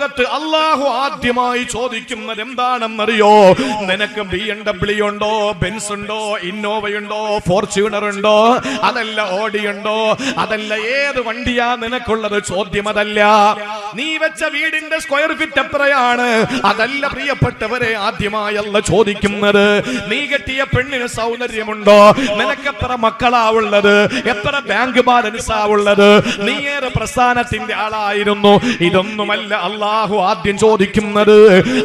പരലോകത്ത് അള്ളാഹു ആദ്യമായി ചോദിക്കുന്നത് എന്താണെന്നറിയോ? നിനക്ക് BMW ഉണ്ടോ, ബെൻസ് ഉണ്ടോ, ഇന്നോവയുണ്ടോ, ഫോർച്യൂണർ ഉണ്ടോ, അതല്ല ഓഡി ഉണ്ടോ, അതല്ല ഏത് വണ്ടിയാ നിനക്കുള്ളത്? ചോദ്യം അതല്ല. നീ വെച്ച വീടിന്റെ സ്ക്വയർ ഫീറ്റ് എത്രയാണ്? അതല്ല പ്രിയപ്പെട്ടവരെ ആദ്യമായി അല്ല ചോദിക്കുന്നത്. നീ കെട്ടിയ പെണ്ണിന് സൗന്ദര്യമുണ്ടോ? നിനക്ക് എത്ര മക്കളാ ഉള്ളത്? എത്ര ബാങ്ക് ബാലൻസാ ഉള്ളത്? നീ ഏറെ പ്രസ്ഥാനത്തിന്റെ ആളായിരുന്നു? ഇതൊന്നുമല്ല അള്ളാഹു ആദ്യം ചോദിക്കുന്നത്.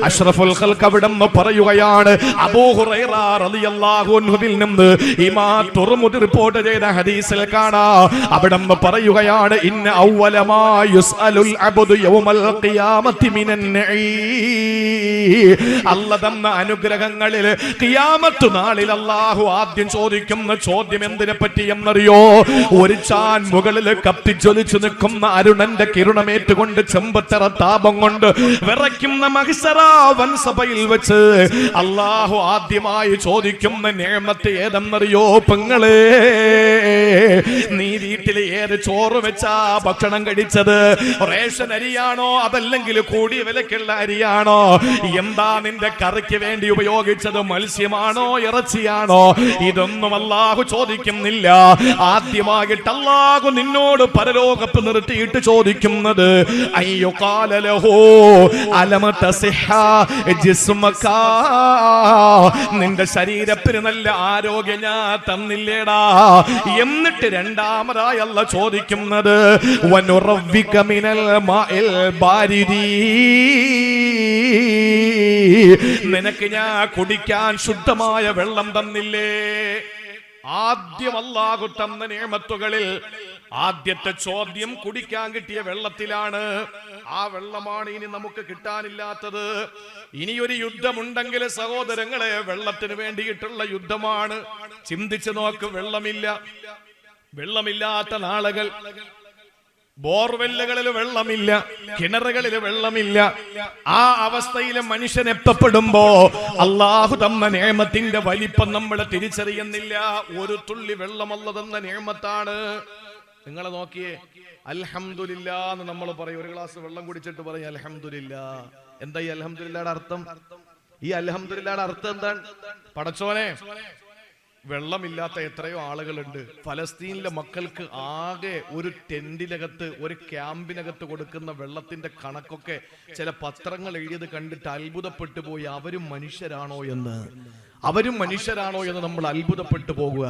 അഷ്റഫുൽ ഖൽഖ് അവിടെന്ന് പറയുകയാണ്, അബൂ ഹുറൈറ റളിയല്ലാഹു അൻഹുവിൽ നിന്ന് ഇമാം തുർമുദി റിപ്പോർട്ട് ചെയ്ത ഹദീസിൽ കാണാം. അവിടെന്ന് പറയുകയാണ്, ഇന്ന അവ്വല മാ യുസ്അലുൽ അബ്ദു യൗമൽ ഖിയാമത്തി മിനൻ നഈം. അല്ലാഹു തന്ന അനുഗ്രഹങ്ങളിൽ ഖിയാമത്ത് നാളിൽ അല്ലാഹു ആദ്യം ചോദിക്കുന്ന ചോദ്യം എന്തിനെ പറ്റി എന്നറിയോ? ഒരു ചാൻ മുകളിൽ കത്തിജ്വലിച്ചു നിൽക്കുന്ന അരുണന്റെ കിരണമേറ്റുകൊണ്ട് ചെമ്പത്തറ താപം കൊണ്ട് വിറയ്ക്കുന്ന മഹ്ശറ വൻസഭയിൽ വെച്ച് അല്ലാഹു ആദ്യമായി ചോദിക്കുന്ന നിഅമത്ത് ഏതെന്നറിയോ? പെങ്ങളെ, നീ വീട്ടിൽ ഏത് ചോറ് വെച്ചാ ഭക്ഷണം കഴിച്ചത്? റേഷൻ അരിയാണോ, അതല്ലെങ്കിൽ കൂടിയ വിലക്കുള്ള അരിയാണോ? എന്താ നിന്റെ കറിക്ക് വേണ്ടി ഉപയോഗിച്ചത്? മത്സ്യമാണോ, ഇറച്ചിയാണോ? ഇതൊന്നും അല്ലാഹു ചോദിക്കുന്നില്ല. ആദ്യമായിട്ട് അല്ലാഹു നിന്നോട് പരലോകത്ത് നിർത്തിയിട്ട് ചോദിക്കുന്നത്, അയ്യോ കാലലഹോ അലമ തസിഹ ജിസ്മക, നിന്റെ ശരീരത്തിന് നല്ല ആരോഗ്യം ഞാൻ തന്നില്ലേടാ? എന്നിട്ട് രണ്ടാമതായി അല്ല ചോദിക്കുന്നത്, വനുറവ്വിക മിനൽ മാഇൽ ബാരിദി, നിനക്ക് ഞാൻ കുടിക്കാൻ ശുദ്ധമായ വെള്ളം തന്നില്ലേ? ആദ്യം അല്ലാഹു തന്ന നിഅമത്തുകളിൽ ആദ്യത്തെ ചോദ്യം കുടിക്കാൻ കിട്ടിയ വെള്ളത്തിലാണ്. ആ വെള്ളമാണ് ഇനി നമുക്ക് കിട്ടാനില്ലാത്തത്. ഇനിയൊരു യുദ്ധമുണ്ടെങ്കിൽ സഹോദരങ്ങളെ, വെള്ളത്തിന് വേണ്ടിയിട്ടുള്ള യുദ്ധമാണ്. ചിന്തിച്ചു നോക്ക്. വെള്ളമില്ലാത്ത നാളുകൾ, ബോർവെല്ലുകളിൽ വെള്ളമില്ല, കിണറുകളിൽ വെള്ളമില്ല. ആ അവസ്ഥയിൽ മനുഷ്യൻ എത്തപ്പെടുമ്പോ അല്ലാഹു തന്ന നിഅമത്തിന്റെ വലിപ്പം നമ്മൾ തിരിച്ചറിയുന്നില്ല. ഒരു തുള്ളി വെള്ളം അല്ലാഹു തന്ന നിഅമത്താണ്. നിങ്ങൾ നോക്കിയേ, അൽഹംദുലില്ലാ എന്ന് നമ്മൾ പറയും. ഒരു ഗ്ലാസ് വെള്ളം കുടിച്ചിട്ട് പറയും അൽഹംദുലില്ലാ. എന്താ ഈ അൽഹംദുലില്ലായുടെ അർത്ഥം? ഈ അൽഹംദുലില്ലായുടെ അർത്ഥം എന്താണ്? പടച്ചോനെ, വെള്ളമില്ലാത്ത എത്രയോ ആളുകളുണ്ട്. ഫലസ്തീനിലെ മക്കൾക്ക് ആകെ ഒരു ടെന്റിനകത്ത്, ഒരു ക്യാമ്പിനകത്ത് കൊടുക്കുന്ന വെള്ളത്തിന്റെ കണക്കൊക്കെ ചില പത്രങ്ങൾ എഴുതിയത് കണ്ടിട്ട് അത്ഭുതപ്പെട്ടു പോയി. അവരും മനുഷ്യരാണോ എന്ന് നമ്മൾ അത്ഭുതപ്പെട്ടു പോകുക.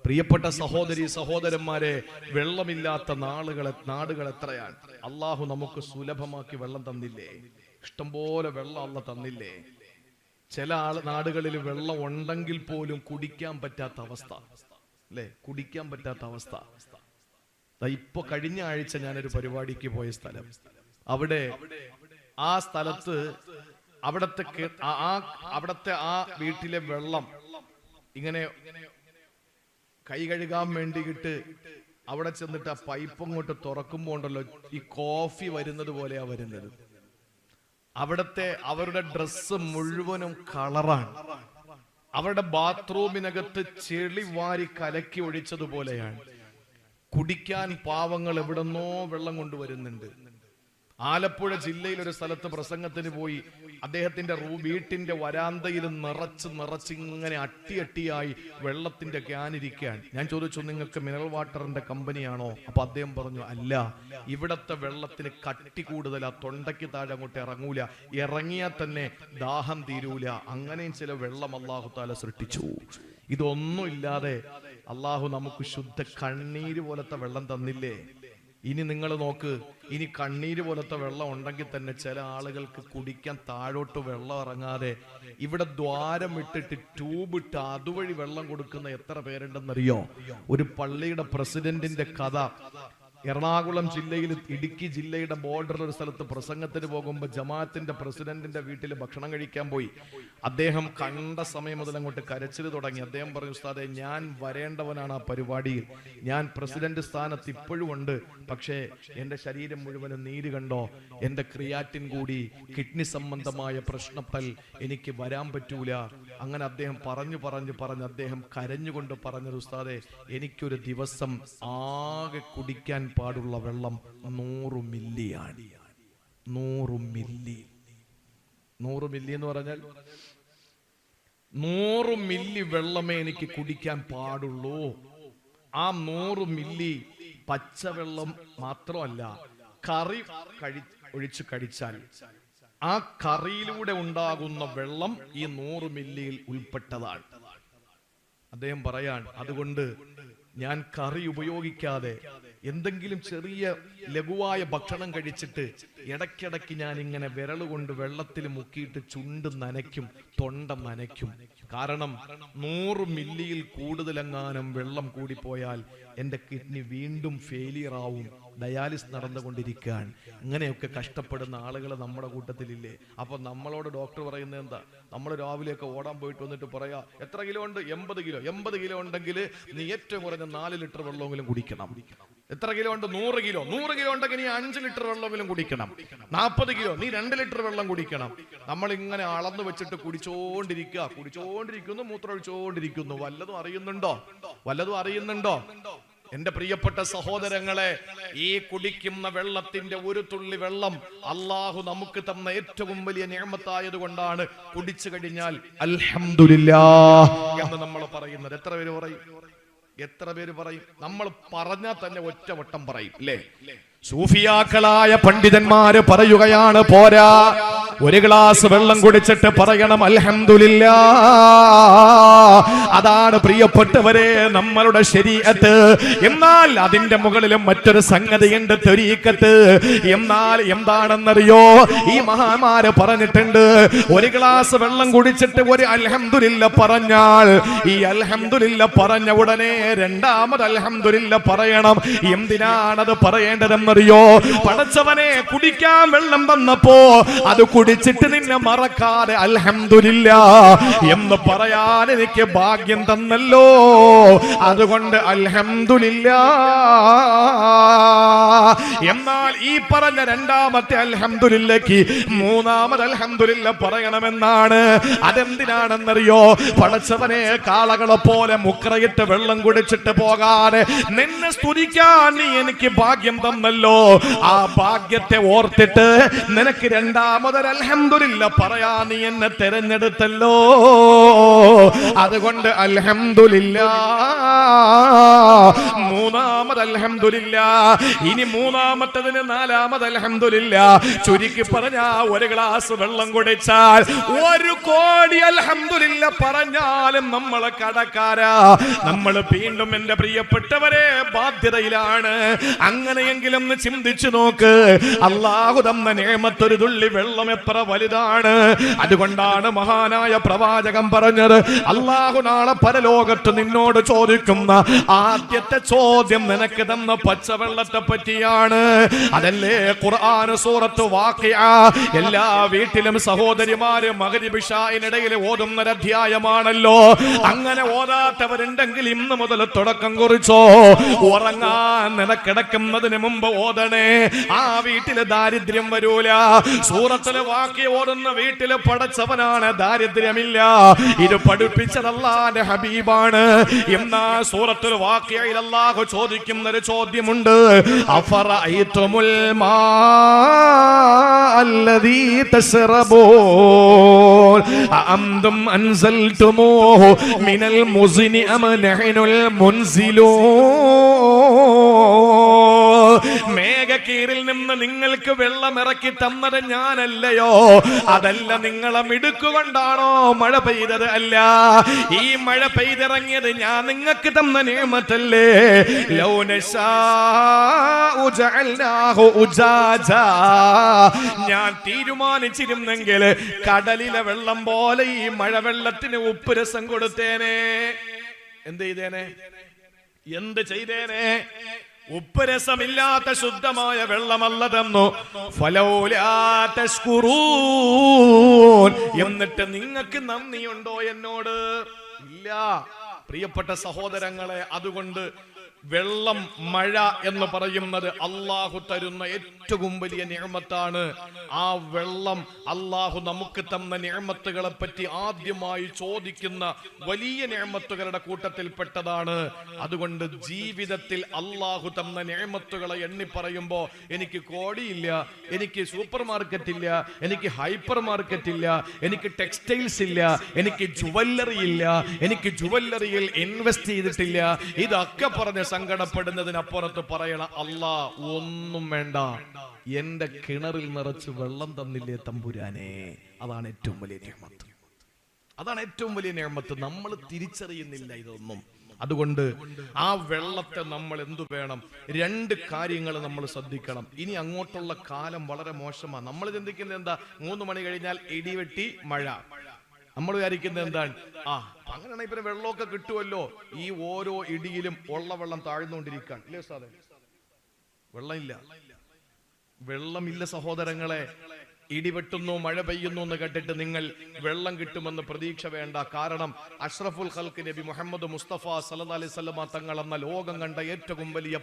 പ്രിയപ്പെട്ട സഹോദരി സഹോദരന്മാരെ, വെള്ളമില്ലാത്ത നാടുകൾ എത്രയാണ്? അള്ളാഹു നമുക്ക് സുലഭമാക്കി വെള്ളം തന്നില്ലേ? ഇഷ്ടംപോലെ വെള്ളം അല്ലാഹു തന്നില്ലേ? ചില നാടുകളിൽ വെള്ളം ഉണ്ടെങ്കിൽ പോലും കുടിക്കാൻ പറ്റാത്ത അവസ്ഥ, അല്ലെ? കുടിക്കാൻ പറ്റാത്ത അവസ്ഥ. ഇപ്പൊ കഴിഞ്ഞ ആഴ്ച ഞാനൊരു പരിപാടിക്ക് പോയ സ്ഥലം, അവിടെ ആ സ്ഥലത്ത് അവിടത്തെ ആ വീട്ടിലെ വെള്ളം ഇങ്ങനെ കൈ കഴുകാൻ വേണ്ടിയിട്ട് അവിടെ ചെന്നിട്ട് ആ പൈപ്പ് അങ്ങോട്ട് തുറക്കുമ്പോ ഉണ്ടല്ലോ, ഈ കോഫി വരുന്നത് പോലെയാ വരുന്നത്. അവരുടെ ഡ്രസ്സ് മുഴുവനും കളറാണ്. അവരുടെ ബാത്റൂമിനകത്ത് ചെളി വാരി കലക്കി ഒഴിച്ചതുപോലെയാണ്. കുടിക്കാൻ പാവങ്ങൾ എവിടെന്നോ വെള്ളം കൊണ്ടുവരുന്നുണ്ട്. ആലപ്പുഴ ജില്ലയിൽ ഒരു സ്ഥലത്ത് പ്രസംഗത്തിന് പോയി. അദ്ദേഹത്തിന്റെ വീട്ടിന്റെ വരാന്തയിൽ നിറച്ച് ഇങ്ങനെ അട്ടിയായി വെള്ളത്തിന്റെ ക്യാനിരിക്കുകയാണ്. ഞാൻ ചോദിച്ചു, നിങ്ങൾക്ക് മിനറൽ വാട്ടറിന്റെ കമ്പനിയാണോ? അപ്പൊ അദ്ദേഹം പറഞ്ഞു, അല്ല, ഇവിടത്തെ വെള്ളത്തിന് കട്ടി കൂടുതലാ, തൊണ്ടയ്ക്ക് താഴെ അങ്ങോട്ട് ഇറങ്ങൂല, ഇറങ്ങിയാൽ തന്നെ ദാഹം തീരൂല. അങ്ങനെയും ചില വെള്ളം അല്ലാഹു തആല സൃഷ്ടിച്ചു. ഇതൊന്നും ഇല്ലാതെ അല്ലാഹു നമുക്ക് ശുദ്ധ കണ്ണീര് പോലത്തെ വെള്ളം തന്നില്ലേ? ഇനി നിങ്ങൾ നോക്ക്, ഇനി കണ്ണീര് പോലത്തെ വെള്ളം ഉണ്ടെങ്കിൽ തന്നെ ചില ആളുകൾക്ക് കുടിക്കാൻ താഴോട്ട് വെള്ളം ഇറങ്ങാതെ ഇവിടെ ദ്വാരം ഇട്ടിട്ട് ട്യൂബ് ഇട്ട് അതുവഴി വെള്ളം കൊടുക്കുന്ന എത്ര പേരുണ്ടെന്നറിയോ? ഒരു പള്ളിയുടെ പ്രസിഡന്റിന്റെ കഥ. എറണാകുളം ജില്ലയിൽ ഇടുക്കി ജില്ലയുടെ ബോർഡറിൽ ഒരു സ്ഥലത്ത് പ്രസംഗത്തിന് പോകുമ്പോൾ ജമാഅത്തിന്റെ പ്രസിഡന്റിന്റെ വീട്ടിൽ ഭക്ഷണം കഴിക്കാൻ പോയി. അദ്ദേഹം കണ്ട സമയം മുതൽ അങ്ങോട്ട് കരച്ചിൽ തുടങ്ങി. അദ്ദേഹം പറഞ്ഞു, ഉസ്താദേ, ഞാൻ വരേണ്ടവനാണ് ആ പരിപാടിയിൽ, ഞാൻ പ്രസിഡന്റ് സ്ഥാനത്ത് ഇപ്പോഴും ഉണ്ട്, പക്ഷേ എന്റെ ശരീരം മുഴുവനും നീര് കണ്ടോ, എന്റെ ക്രിയാറ്റിൻ കൂടി, കിഡ്നി സംബന്ധമായ പ്രശ്നത്താൽ എനിക്ക് വരാൻ പറ്റൂല. അങ്ങനെ അദ്ദേഹം പറഞ്ഞു അദ്ദേഹം കരഞ്ഞുകൊണ്ട് പറഞ്ഞത്, ഉസ്താദേ, എനിക്കൊരു ദിവസം ആകെ കുടിക്കാൻ പാടുള്ള വെള്ളം 100 മില്ലിയാണ്. 100 മില്ലി. 100 മില്ലി എന്ന് പറഞ്ഞാൽ 100 മില്ലി വെള്ളമേ എനിക്ക് കുടിക്കാൻ പാടുള്ളൂ. ആ 100 മില്ലി പച്ചവെള്ളം മാത്രമല്ല, കറി ഒഴിച്ച് കഴിച്ചാൽ ആ കറിയിലൂടെ ഉണ്ടാകുന്ന വെള്ളം ഈ 100 മില്ലിയിൽ ഉൾപ്പെട്ടതാണ്. അദ്ദേഹം പറയാൻ, അതുകൊണ്ട് ഞാൻ കറി ഉപയോഗിക്കാതെ എന്തെങ്കിലും ചെറിയ ലഘുവായ ഭക്ഷണം കഴിച്ചിട്ട് ഇടയ്ക്കിടയ്ക്ക് ഞാൻ ഇങ്ങനെ വിരലുകൊണ്ട് വെള്ളത്തിൽ മുക്കിയിട്ട് ചുണ്ട് നനയ്ക്കും, തൊണ്ട നനയ്ക്കും. കാരണം 100 മില്ലിയിൽ കൂടുതലെങ്ങാനും വെള്ളം കൂടിപ്പോയാൽ എൻ്റെ കിഡ്നി വീണ്ടും ഫെയിലിയർ ആവും, ഡയാലിസ് നടന്നുകൊണ്ടിരിക്കുകയാണ്. അങ്ങനെയൊക്കെ കഷ്ടപ്പെടുന്ന ആളുകൾ നമ്മുടെ കൂട്ടത്തിലില്ലേ? അപ്പൊ നമ്മളോട് ഡോക്ടർ പറയുന്നത് എന്താ? നമ്മൾ രാവിലെയൊക്കെ ഓടാൻ പോയിട്ട് വന്നിട്ട് പറയാ, എത്ര കിലോ ഉണ്ട്? 80 കിലോ ഉണ്ടെങ്കിൽ നീ ഏറ്റവും കുറഞ്ഞ 4 ലിറ്റർ വെള്ളമെങ്കിലും കുടിക്കണം. എത്ര കിലോ ഉണ്ട്? 100 കിലോ ഉണ്ടെങ്കിൽ നീ 5 ലിറ്റർ വെള്ളമെങ്കിലും കുടിക്കണം. 40 കിലോ നീ 2 ലിറ്റർ വെള്ളം കുടിക്കണം. നമ്മൾ ഇങ്ങനെ അളന്നു വെച്ചിട്ട് കുടിച്ചോണ്ടിരിക്കുന്നു, മൂത്രമൊഴിച്ചോണ്ടിരിക്കുന്നു. വല്ലതും അറിയുന്നുണ്ടോ? എന്റെ പ്രിയപ്പെട്ട സഹോദരങ്ങളെ, ഈ കുടിക്കുന്ന വെള്ളത്തിന്റെ ഒരു തുള്ളി വെള്ളം അള്ളാഹു നമുക്ക് തന്ന ഏറ്റവും വലിയ നിഅമത്തായത് കൊണ്ടാണ് കുടിച്ചു കഴിഞ്ഞാൽ അൽഹംദുലില്ലാഹ് എന്ന് നമ്മൾ പറയുന്നത്. എത്ര പേര് പറയും? നമ്മൾ പറഞ്ഞാൽ തന്നെ ഒറ്റവട്ടം പറയും, അല്ലേ? സൂഫിയാക്കളായ പണ്ഡിതന്മാര് പറയുകയാണ്, പോരാ, ഒരു ഗ്ലാസ് വെള്ളം കുടിച്ചിട്ട് പറയണം അൽഹംദുലില്ലാഹ്. അതാണ് പ്രിയപ്പെട്ടവരെ നമ്മളുടെ ശരീഅത്ത്. എന്നാൽ അതിന്റെ മുകളിലും മറ്റൊരു സംഗതിയുണ്ട്, ത്വരീഖത്ത്. എന്നാൽ എന്താണെന്നറിയോ? ഈ മഹാന്മാര് പറഞ്ഞിട്ടുണ്ട്, ഒരു ഗ്ലാസ് വെള്ളം കുടിച്ചിട്ട് ഒരു അൽഹംദുലില്ലാഹ് പറഞ്ഞാൽ ഈ അൽഹംദുലില്ലാഹ് പറഞ്ഞ ഉടനെ രണ്ടാമത് അൽഹംദുലില്ലാഹ് പറയണം. എന്തിനാണത് പറയേണ്ടതെന്നറിയോ? പടച്ചവനെ, കുടിക്കാൻ വെള്ളം തന്നപ്പോ അത് കുടിച്ചിട്ട് നിന്നെ മറക്കാതെ അൽഹംദുലില്ലാഹ് എന്ന് പറയാൻ എനിക്ക് ഭാഗ്യം തന്നല്ലോ, അതുകൊണ്ട് അൽഹംദുലില്ലാഹ്. എന്നാൽ ഈ പറഞ്ഞ രണ്ടാമത്തെ അൽഹംദുലില്ലാഹ്ക്ക് മൂന്നാമത് അൽഹംദുലില്ലാഹ് പറയണമെന്നാണ്. അതെന്തിനാണെന്നറിയോ? പടച്ചവനെ, കാളകളെ പോലെ മുക്രയിട്ട് വെള്ളം കുടിച്ചിട്ട് പോകാതെ നിന്നെ സ്തുതിക്കാൻ നീ എനിക്ക് ഭാഗ്യം തന്നല്ലോ. ആ ഭാഗ്യത്തെ ഓർത്തിട്ട് നിനക്ക് രണ്ടാമതൊരു അൽഹംദുലില്ലാഹ് പറയാ നീ എന്നെ തെരഞ്ഞെടുത്തല്ലോ, അതുകൊണ്ട് അൽഹംദുലില്ലാഹ്. മൂന്നാമത് അൽഹംദുലില്ലാഹ്. ഇനി മൂന്നാമത്തതിന് നാലാമത് അൽഹംദുലില്ലാഹ്. ചുരുക്കി പറഞ്ഞാ ഒരു ഗ്ലാസ് വെള്ളം കുടിച്ചാൽ 1 കോടി അൽഹംദുലില്ലാഹ് പറഞ്ഞാലും നമ്മളെ കടക്കാരാ. നമ്മൾ വീണ്ടും എന്റെ പ്രിയപ്പെട്ടവരെ ബാധ്യതയിലാണ്. അങ്ങനെയെങ്കിലും ചിന്തിച്ചു നോക്ക്, അല്ലാഹു തന്ന നിഅമത്ത് ഒരു തുള്ളി വെള്ളം എത്ര വലുതാണ്. അതുകൊണ്ടാണ് മഹാനായ പ്രവാചകൻ പറഞ്ഞത്, അല്ലാഹു നാളെ പരലോകത്ത് നിന്നോട് ചോദിക്കുന്ന ആദ്യത്തെ ചോദ്യം നിനക്ക് തന്ന പച്ചവെള്ളത്തെ പറ്റിയാണ്. അതല്ലേ ഖുർആൻ സൂറത്ത് വാഖിഅ. എല്ലാ വീട്ടിലും സഹോദരിമാര് മഗ്രിബ് ഇശാഇനിടയിൽ ഓതുന്ന ഒരു അധ്യായമാണല്ലോ. അങ്ങനെ ഓതാത്തവരുണ്ടെങ്കിൽ ഇന്ന് മുതൽ തുടക്കം കുറിച്ചോ. ഉറങ്ങാൻ നിനക്കിടക്കുന്നതിന് മുമ്പ് ഓതണേ. ആ വീട്ടില് ദാരിദ്ര്യം വരൂല. സൂറത്തുൽ വാഖിഅ ഓതുന്ന വീട്ടില് പടച്ചവനാണ്, ദാരിദ്ര്യമില്ല. ഇത് പഠിപ്പിച്ചത് അല്ലാഹുവിന്റെ ഹബീബാണ്. എന്നാ സൂറത്തുൽ വാഖിഅയിൽ അല്ലാഹു ചോദിക്കുന്ന ഒരു ചോദ്യമുണ്ട്, അഫറഅയ്തുമുൽ മാ അല്ലദീ തശ്റബൂൻ അഅംതും അൻസൽതുമൂഹു മിനൽ മുസ്നി അം നഹ്നുൽ മുൻസിലൂൻ. മേഘക്കീറിൽ നിന്ന് നിങ്ങൾക്ക് വെള്ളം ഇറക്കി തന്നത് ഞാനല്ലയോ? അതല്ല, നിങ്ങളെ മിടുക്കുകൊണ്ടാണോ മഴ പെയ്തത്? അല്ല, ഈ മഴ പെയ്തിറങ്ങിയത് ഞാൻ നിങ്ങൾക്ക് തന്ന നിഅമത്തല്ലേ. ലൗ നശാഉ ജഅൽനാഹു ഉജാജാ. ഞാൻ തീരുമാനിച്ചിരുന്നെങ്കിൽ കടലിലെ വെള്ളം പോലെ ഈ മഴവെള്ളത്തിന് ഉപ്പ് രസം കൊടുത്തേനെ. എന്ത് ചെയ്തേനെ? ഉപ്പ് രസമില്ലാത്ത ശുദ്ധമായ വെള്ളമല്ല തന്നു. ഫലൗലാ തശ്കുറൂൻ. എന്നിട്ട് നിങ്ങൾക്ക് നന്ദിയുണ്ടോ എന്നോട്? ഇല്ല. പ്രിയപ്പെട്ട സഹോദരങ്ങളെ, അതുകൊണ്ട് വെള്ളം, മഴ എന്ന് പറയുന്നത് അള്ളാഹു തരുന്ന ഏറ്റവും വലിയ നിഅമത്താണ്. ആ വെള്ളം അള്ളാഹു നമുക്ക് തന്ന നിഅമത്തുകളെ പറ്റി ആദ്യമായി ചോദിക്കുന്ന വലിയ നിഅമത്തുകളുടെ കൂട്ടത്തിൽപ്പെട്ടതാണ്. അതുകൊണ്ട് ജീവിതത്തിൽ അള്ളാഹു തന്ന നിഅമത്തുകളെ എണ്ണി പറയുമ്പോ എനിക്ക് കോടിയില്ല, എനിക്ക് സൂപ്പർ മാർക്കറ്റ് ഇല്ല, എനിക്ക് ഹൈപ്പർ മാർക്കറ്റ് ഇല്ല, എനിക്ക് ടെക്സ്റ്റൈൽസ് ഇല്ല, എനിക്ക് ജുവല്ലറി ഇല്ല, എനിക്ക് ജുവല്ലറിയിൽ ഇൻവെസ്റ്റ് ചെയ്തിട്ടില്ല, ഇതൊക്കെ പറഞ്ഞ് സങ്കടപ്പെടുന്നതിനപ്പുറത്ത് പറയണം, അല്ലാ ഒന്നും വേണ്ട, എന്റെ കിണറിൽ നിറച്ച് വെള്ളം തന്നില്ലേ തമ്പുരാനെ. അതാണ് ഏറ്റവും വലിയ നിഅമത്ത്. അതാണ് ഏറ്റവും വലിയ നിഅമത്ത്. നമ്മൾ തിരിച്ചറിയുന്നില്ല ഇതൊന്നും. അതുകൊണ്ട് ആ വെള്ളത്തെ നമ്മൾ എന്തു വേണം? രണ്ട് കാര്യങ്ങൾ നമ്മൾ ശ്രദ്ധിക്കണം. ഇനി അങ്ങോട്ടുള്ള കാലം വളരെ മോശമാണ്. നമ്മൾ ചിന്തിക്കുന്നത് എന്താ? 3 മണി കഴിഞ്ഞാൽ ഇടിവെട്ടി മഴ. നമ്മൾ വിചാരിക്കുന്നത് എന്താണ്? അങ്ങനെയാണെങ്കിൽ പിന്നെ വെള്ളമൊക്കെ കിട്ടുമല്ലോ. ഈ ഓരോ ഇടിയിലും ഉള്ള വെള്ളം താഴ്ന്നുകൊണ്ടിരിക്കുകയാണ്. ഇല്ലേ സാറേ? വെള്ളമില്ല സഹോദരങ്ങളെ. ഇടിവെട്ടുന്നു, മഴ പെയ്യുന്നു എന്ന് കേട്ടിട്ട് നിങ്ങൾ വെള്ളം കിട്ടുമെന്ന് പ്രതീക്ഷ വേണ്ട. കാരണം അഷ്റഫുൽ ഖൽഖ് നബി മുഹമ്മദ് മുസ്തഫ സല്ലല്ലാഹു അലൈഹി വസല്ലമ തങ്ങൾ എന്ന ലോകം കണ്ട ഏറ്റവും വലിയ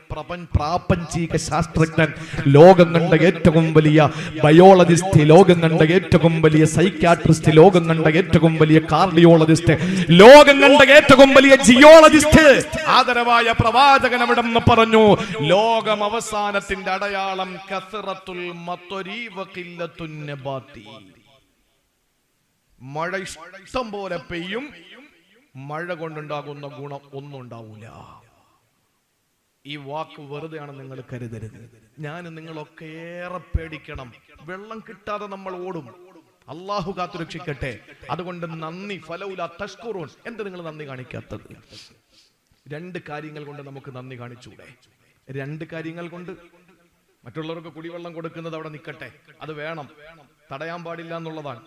പ്രാപഞ്ചിക ശാസ്ത്രജ്ഞൻ, ലോകം കണ്ട ഏറ്റവും വലിയ ബയോളജിസ്റ്റ്, ലോകം കണ്ട ഏറ്റവും വലിയ സൈക്യാട്രിസ്റ്റ്, ലോകം കണ്ട ഏറ്റവും വലിയ കാർഡിയോളജിസ്റ്റ്, ലോകം കണ്ട ഏറ്റവും വലിയ ജിയോളജിസ്റ്റ്, ആദരവായ പ്രവാചകൻ അവിടെ നിന്ന് പറഞ്ഞു, ലോകം അവസാനത്തിന്റെ അടയാളം കസറത്തുൽ മത്വരി വഖില്ലത്തുൻ നബാത്തി. മഴ ഇഷ്ടം പോലെ പെയ്യും, മഴ കൊണ്ടുണ്ടാകുന്ന ഗുണം ഒന്നും ഉണ്ടാവൂല. ഈ വാക്ക് വെറുതെയാണ് നിങ്ങൾ കരുതരുത്. ഞാൻ നിങ്ങളൊക്കെ ഏറെ പേടിക്കണം. വെള്ളം കിട്ടാതെ നമ്മൾ ഓടും. അള്ളാഹു കാത്തുരക്ഷിക്കട്ടെ. അതുകൊണ്ട് നന്ദി. ഫലൗല തഷ്കുറൂൻ. എന്ത് നിങ്ങൾ നന്ദി കാണിക്കാത്തത്? 2 കാര്യങ്ങൾ കൊണ്ട് നമുക്ക് നന്ദി കാണിച്ചൂടെ? 2 കാര്യങ്ങൾ കൊണ്ട്. മറ്റുള്ളവർക്ക് കുടിവെള്ളം കൊടുക്കുന്നത് അവിടെ നിൽക്കട്ടെ, അത് വേണം, തടയാൻ പാടില്ല എന്നുള്ളതാണ്.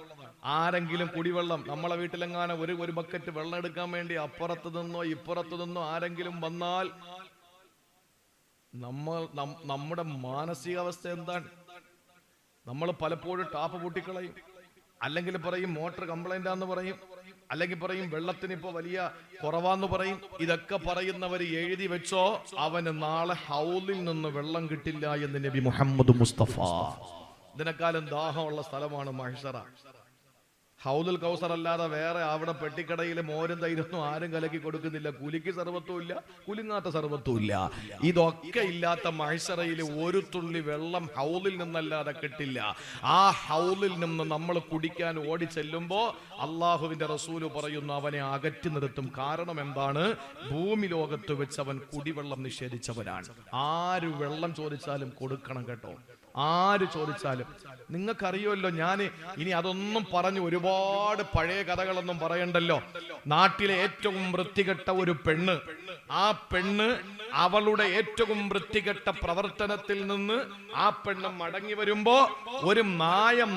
ആരെങ്കിലും കുടിവെള്ളം, നമ്മളെ വീട്ടിലെങ്ങാനും ഒരു ബക്കറ്റ് വെള്ളം എടുക്കാൻ വേണ്ടി അപ്പുറത്ത് നിന്നോ ഇപ്പുറത്ത് നിന്നോ ആരെങ്കിലും വന്നാൽ നമ്മുടെ മാനസികാവസ്ഥ എന്താണ്? നമ്മൾ പലപ്പോഴും ടാപ്പ് പൂട്ടിക്കളയും, അല്ലെങ്കിൽ പറയും മോട്ടർ കംപ്ലൈന്റ് ആണെന്ന് പറയും, അല്ലെങ്കിൽ പറയും വെള്ളത്തിന് ഇപ്പൊ വലിയ കുറവാന്ന് പറയും. ഇതൊക്കെ പറയുന്നവർ എഴുതി വെച്ചോ, അവന് നാളെ ഹൗലിൽ നിന്ന് വെള്ളം കിട്ടില്ല എന്ന് നബി മുഹമ്മദ് മുസ്തഫ. ഇതിനെക്കാളും ദാഹമുള്ള സ്ഥലമാണ് മഹ്ശറ. ഹൗലുൽ കൗസർ അല്ലാതെ വേറെ അവിടെ പെട്ടിക്കടയിൽ മോരും തൈരൊന്നും ആരും കലക്കി കൊടുക്കുന്നില്ല. കുലിക്ക് സർവത്തും ഇല്ല, കുലുങ്ങാത്ത സർവത്തും ഇല്ല. ഇതൊക്കെ ഇല്ലാത്ത മഹ്ശറയിൽ ഒരു തുള്ളി വെള്ളം ഹൗലിൽ നിന്നല്ലാതെ കിട്ടില്ല. ആ ഹൗലിൽ നിന്ന് നമ്മൾ കുടിക്കാൻ ഓടി ചെല്ലുമ്പോ അള്ളാഹുവിന്റെ റസൂല് പറയുന്നു, അവനെ അകറ്റി നിർത്തും. കാരണം എന്താണ്? ഭൂമി ലോകത്ത് വെച്ച് അവൻ കുടിവെള്ളം നിഷേധിച്ചവനാണ്. ആര് വെള്ളം ചോദിച്ചാലും കൊടുക്കണം കേട്ടോ, ആര് ചോദിച്ചാലും. നിങ്ങൾക്കറിയുമല്ലോ, ഞാൻ ഇനി അതൊന്നും പറഞ്ഞു ഒരുപാട് പഴയ കഥകളൊന്നും പറയണ്ടല്ലോ. നാട്ടിലെ ഏറ്റവും വൃത്തികെട്ട ഒരു പെണ്ണ്, ആ പെണ്ണ് അവളുടെ ഏറ്റവും വൃത്തികെട്ട പ്രവർത്തനത്തിൽ നിന്ന് ആ പെണ്ണ് മടങ്ങി വരുമ്പോ ഒരു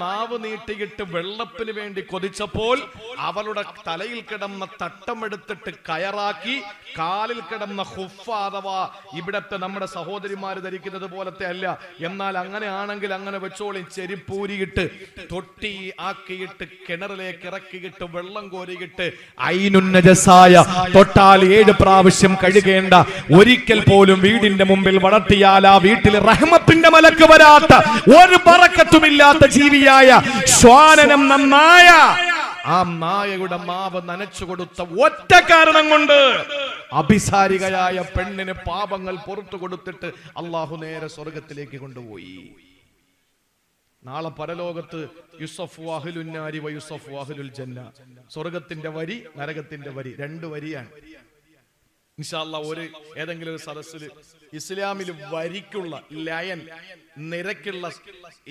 നാവ് നീട്ടിയിട്ട് വെള്ളത്തിന് വേണ്ടി കൊതിച്ചപ്പോൾ അവളുടെ തലയിൽ കിടന്ന തട്ടമെടുത്തിട്ട് കയറാക്കി കാലിൽ കിടന്ന ഹുഫ, അഥവാ ഇവിടത്തെ നമ്മുടെ സഹോദരിമാര് ധരിക്കുന്നത് പോലത്തെ അല്ല, എന്നാൽ അങ്ങനെ ആണെങ്കിൽ അങ്ങനെ വെച്ചോളി, ചെരിപ്പൂരിയിട്ട് തൊട്ടി ആക്കിയിട്ട് കിണറിലേക്ക് ഇറക്കിയിട്ട് വെള്ളം കോരിയിട്ട് ഐനുന്നജസായ തൊട്ടാൽ 7 പ്രാവശ്യം കഴുകേണ്ട, ഒരിക്കൽ പോലും വീടിന്റെ മുമ്പിൽ വളർത്തിയാൽ ആ വീട്ടിൽ റഹ്മത്തിന്റെ മലക്ക് വരാത്ത, ഒരു ബറക്കത്തുമില്ലാത്ത ജീവിയായ ശ്വാനനം നായ, ആ നായയുടെ നാവ് നനച്ചു കൊടുത്ത ഒറ്റ കാരണം കൊണ്ട് അഭിസാരികയായ പെണ്ണിന് പാപങ്ങൾ പുറത്തു കൊടുത്തിട്ട് അള്ളാഹു നേരെ സ്വർഗത്തിലേക്ക് കൊണ്ടുപോയി. നാളെ പരലോകത്ത് യുസഫു അഹ്ലുൻ നാരി വ യുസഫു അഹ്ലുൽ ജന്ന, സ്വർഗത്തിന്റെ വരി നരകത്തിന്റെ വരി, 2 വരിയാണ്. ഇൻഷാ അല്ലാഹ് ഏതെങ്കിലും ഒരു സദസ്സിൽ ഇസ്ലാമിൽ വരിക്കുള്ള ലയൻ, നിരക്കുള്ള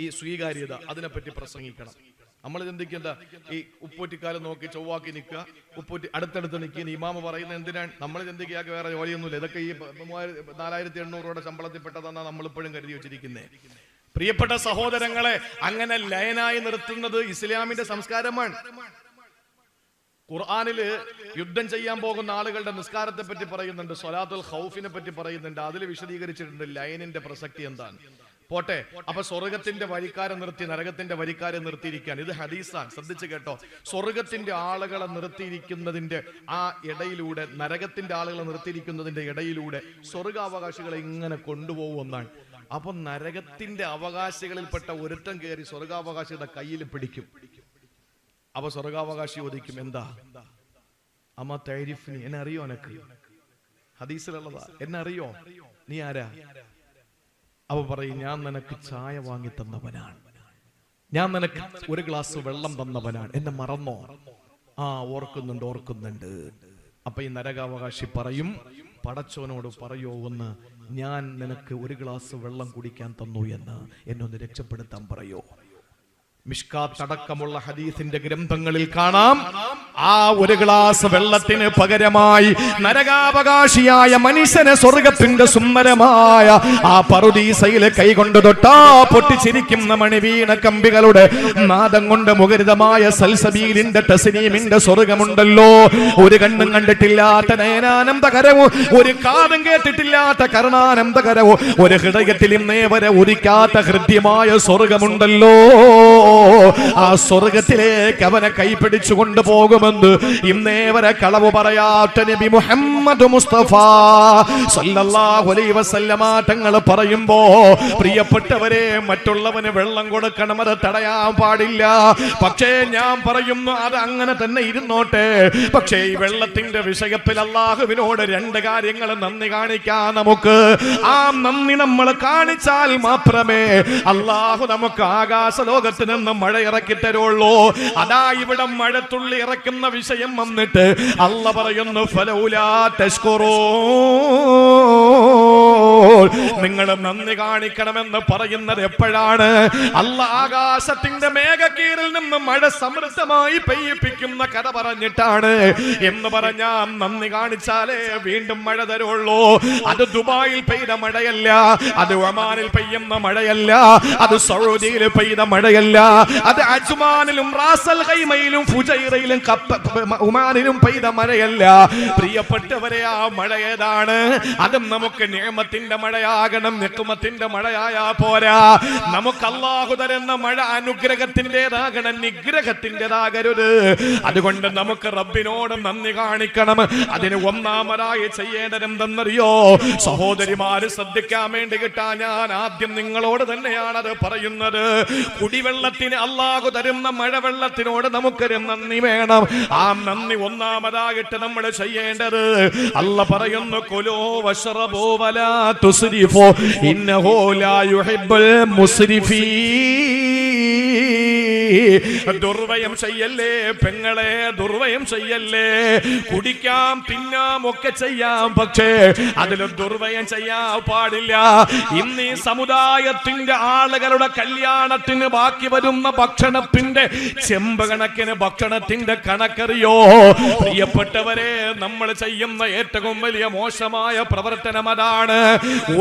ഈ സ്വീകാര്യത, അതിനെപ്പറ്റി പ്രസംഗിക്കണം. നമ്മൾ ചിന്തിക്കേണ്ട ഈ ഉപ്പൂറ്റിക്കാലം നോക്കി ചൊവ്വാക്കി നിൽക്കുക, ഉപ്പൂറ്റി അടുത്തടുത്ത് നിൽക്കുക, ഇമാമ പറയുന്നത് എന്തിനാണ്? നമ്മൾ ചിന്തിക്കുക വേറെ ജോലിയൊന്നുമില്ല, ഇതൊക്കെ ഈ 4800 രൂപയുടെ ശമ്പളത്തിൽ പെട്ടതെന്നാണ് നമ്മളിപ്പോഴും കരുതി വെച്ചിരിക്കുന്നത്. പ്രിയപ്പെട്ട സഹോദരങ്ങളെ, അങ്ങനെ ലയനായി നിർത്തുന്നത് ഇസ്ലാമിന്റെ സംസ്കാരമാണ്. ഖുർആനില് യുദ്ധം ചെയ്യാൻ പോകുന്ന ആളുകളുടെ നിസ്കാരത്തെ പറ്റി പറയുന്നുണ്ട്, സ്വലാത്തുൽ ഖൗഫിനെ പറ്റി പറയുന്നുണ്ട്. അതിൽ വിശദീകരിച്ചിട്ടുണ്ട് ലൈനിന്റെ പ്രസക്തി എന്താണ്. പോട്ടെ. അപ്പൊ സ്വർഗത്തിന്റെ വരിക്കാരെ നിർത്തി നരകത്തിന്റെ വരിക്കാരെ നിർത്തിയിരിക്കുകയാണ്. ഇത് ഹദീസാണ്, ശ്രദ്ധിച്ചു കേട്ടോ. സ്വർഗത്തിന്റെ ആളുകളെ നിർത്തിയിരിക്കുന്നതിന്റെ ആ ഇടയിലൂടെ, നരകത്തിന്റെ ആളുകളെ നിർത്തിയിരിക്കുന്നതിന്റെ ഇടയിലൂടെ സ്വർഗാവകാശികളെ ഇങ്ങനെ കൊണ്ടുപോകുമെന്നാണ്. അപ്പൊ നരകത്തിന്റെ അവകാശികളിൽപ്പെട്ട ഒരുത്തം കയറി സ്വർഗാവകാശിയുടെ കയ്യിൽ പിടിക്കും. അപ്പൊ സ്വർഗാവകാശി ചോദിക്കും, എന്താ അമ്മ തൈരിഫിനി, എന്നെ അറിയോ? എനക്ക് ഹദീസിലുള്ളതാ, എന്നെ അറിയോ? നീ ആരാ? അവ പറയും, ഞാൻ നിനക്ക് ചായ വാങ്ങി തന്നവനാണ്, ഞാൻ നിനക്ക് ഒരു ഗ്ലാസ് വെള്ളം തന്നവനാണ്, എന്നെ മറന്നോ? ആ ഓർക്കുന്നുണ്ട്. അപ്പൊ ഈ നരകാവകാശി പറയും, പടച്ചോനോട് പറയോ ഒന്ന്, ഞാൻ നിനക്ക് ഒരു ഗ്ലാസ് വെള്ളം കുടിക്കാൻ തന്നു എന്ന്, എന്നൊന്ന് രക്ഷപ്പെടുത്താൻ പറയോ? മിഷ്കാത്ത് അടക്കമുള്ള ഹദീസിന്റെ ഗ്രന്ഥങ്ങളിൽ കാണാം, ആ ഒരു ഗ്ലാസ് വെള്ളത്തിന് പകരമായി നരകാവകാശിയായ മനുഷ്യനെ സ്വർഗത്തിന്റെ സുന്ദരമായ ആ പറുദീസയിലെ കൈകൊണ്ട് തൊട്ടാ പൊട്ടിച്ചിരിക്കുന്ന മണിവീണ കമ്പികളുടെ നാദം കൊണ്ട് മുഖരിതമായ സൽസബീലിന്റെ തസ്നീമിന്റെ സ്വർഗമുണ്ടല്ലോ. ഒരു കണ്ണും കണ്ടിട്ടില്ലാത്ത നയനാനന്ദകരവും, ഒരു കാതും കേട്ടിട്ടില്ലാത്ത കരുണാനന്ദകരവും, ഒരു ഹൃദയത്തിൽ ഇന്നേ വരെ ഉദിക്കാത്ത ഹൃദ്യമായ സ്വർഗമുണ്ടല്ലോ. ആ സ്വർഗത്തിലേക്ക് അവനെ കൈപിടിച്ചു കൊണ്ടുപോകുമെന്ന് ഇന്നേ വരെ കളവ് പറയാത്ത നബി മുഹമ്മദ് മുസ്തഫ സല്ലല്ലാഹു അലൈഹി വസല്ലമ തങ്ങൾ പറയുമ്പോ, പ്രിയപ്പെട്ടവരെ, മറ്റുള്ളവന് വെള്ളം കൊടുക്കണം, അത് തടയാൻ പാടില്ല. പക്ഷേ ഞാൻ പറയുന്നു, അത് അങ്ങനെ തന്നെ ഇരുന്നോട്ടെ. പക്ഷേ ഈ വെള്ളത്തിന്റെ വിഷയത്തിൽ അള്ളാഹുവിനോട് രണ്ട് കാര്യങ്ങൾ നന്ദി കാണിക്കാൻ നമുക്ക്. ആ നന്ദി നമ്മൾ കാണിച്ചാൽ മാത്രമേ അള്ളാഹു നമുക്ക് ആകാശ ലോകത്ത് നിന്ന് മഴ ഇറക്കി തരുള്ളൂ. അതാ ഇവിടെ മഴത്തുള്ളി ഇറക്കുന്ന വിഷയം വന്നിട്ട് അല്ലാഹു പറയുന്നു, ഫലൗലാ തശ്കുറൂൻ, നിങ്ങൾ നന്ദി കാണിക്കണമെന്ന് പറയുന്നത് എപ്പോഴാണ്? അല്ലാഹു ആകാശത്തിന്റെ മേഘക്കീറിൽ നിന്ന് മഴ സമൃദ്ധമായി പെയ്യിപ്പിക്കുന്ന കഥ പറഞ്ഞിട്ടാണ്. എന്ന് പറഞ്ഞാൽ നന്ദി കാണിച്ചാലേ വീണ്ടും മഴ തരുള്ളൂ. അത് ദുബായിൽ പെയ്ത മഴയല്ല, അത് ഒമാനിൽ പെയ്യുന്ന മഴയല്ല, അത് സൗദിയിൽ പെയ്ത മഴയല്ല, അത് അജ്മാനിലും റാസൽ ഖൈമയിലും ഫുജൈറയിലും ഉമാനിലും പെയ്ത മഴയല്ല. പ്രിയപ്പെട്ടവരെ, ആ മഴ ഏതാണ്? അതും നമുക്ക് നിഅമത്തിന്റെ മഴയാകണം, നിഖ്മത്തിന്റെ മഴയായാ പോരാ. നമുക്ക് അല്ലാഹു തരുന്ന മഴ അനുഗ്രഹത്തിൻ്റെതാകണം, നിഗ്രഹത്തിൻ്റെതാകരുത്. അതുകൊണ്ട് നമുക്ക് റബ്ബിനോട് നന്ദി കാണിക്കണം. അതിന് ഒന്നാമതായി ചെയ്യേണ്ടത് എന്തെന്നറിയോ സഹോദരിമാര്? ശ്രദ്ധിക്കാൻ വേണ്ടി കിട്ടാ ഞാൻ ആദ്യം നിങ്ങളോട് തന്നെയാണ് അത് പറയുന്നത്. കുടിവെള്ളത്തിന് അല്ലാഹു തരുന്ന മഴവെള്ളത്തിനോട് നമുക്കൊരു നന്ദി വേണം. ആ നന്ദി ഒന്നാമതായിട്ട് നമ്മൾ ചെയ്യേണ്ടത്, അല്ലാഹു പറയുന്നു, കുലൂ വശ്റബൂ വലാ തുസ്രിഫൂ ഇന്നഹു ലാ യുഹിബ്ബുൽ മുസ്രിഫീൻ. ദുർവയം ചെയ്യല്ലേ പെങ്ങളെ, ദുർവയം ചെയ്യല്ലേ. കുടിക്കാം, തിന്നാം, ഒക്കെ ചെയ്യാം, പക്ഷേ അതിൽ ദുർവയം ചെയ്യാൻ പാടില്ല. ഇന്ന് ഈ സമുദായത്തിന്റെ ആളുകളുടെ കല്യാണത്തിന് ബാക്കി വരുന്ന ഭക്ഷണത്തിന്റെ ചെമ്പ് കണക്കിന് ഭക്ഷണത്തിന്റെ കണക്കറിയോ? പ്രിയപ്പെട്ടവരെ, നമ്മൾ ചെയ്യുന്ന ഏറ്റവും വലിയ മോശമായ പ്രവർത്തനം അതാണ്.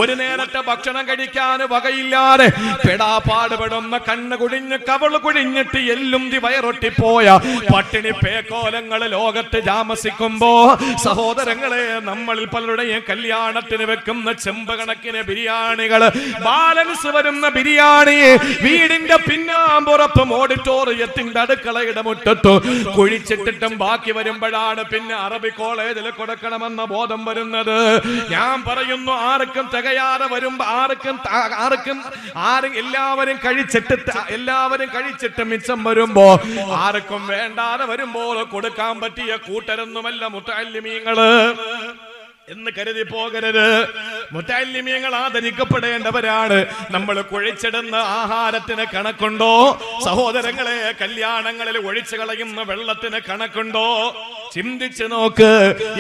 ഒരു നേരത്തെ ഭക്ഷണം കഴിക്കാൻ വകയില്ലാതെ പെടാപാടുപെടുന്ന, കണ്ണ് കുഴിഞ്ഞ് കവള് കുഴിഞ്ഞിട്ട് എല്ലും വയറൊട്ടിപ്പോയ പട്ടിണി പേക്കോലങ്ങൾ ലോകത്ത് താമസിക്കുമ്പോ, സഹോദരങ്ങളെ, നമ്മളിൽ പലരുടെയും കല്യാണത്തിന് വെക്കുന്ന ചെമ്പ് കണക്കിന് ബിരിയാണികൾ, ബാലൻസ് വരുന്ന ബിരിയാണി വീടിന്റെ പിന്നാമ്പുറത്തും ഓഡിറ്റോറിയത്തിന്റെ അടുക്കളയുടെ മുറ്റത്തു കുഴിച്ചിട്ടിട്ടും ബാക്കി വരുമ്പോഴാണ് പിന്നെ അറബി കോളേജിൽ കൊടുക്കണമെന്ന ബോധം വരുന്നത്. ഞാൻ പറയുന്നു, ആർക്കും തികയാതെ വരുമ്പോ എല്ലാവരും കഴിച്ചിട്ട് മിച്ചം വരുമ്പോ, ആർക്കും വേണ്ടാതെ വരുമ്പോൾ കൊടുക്കാൻ പറ്റിയ കൂട്ടരൊന്നുമല്ല മുത്തഅല്ലിമീങ്ങള് എന്ന് കരുതി പോകരുത്. മുത്തഅല്ലിമീങ്ങൾ ആദരിക്കപ്പെടേണ്ടവരാണ്. നമ്മൾ കുഴിച്ചിടുന്ന ആഹാരത്തിന് കണക്കുണ്ടോ? സഹോദരങ്ങളെ, കല്യാണങ്ങളിൽ ഒഴിച്ചു കളയുന്ന വെള്ളത്തിന് കണക്കുണ്ടോ? ചിന്തിച്ചു നോക്ക്.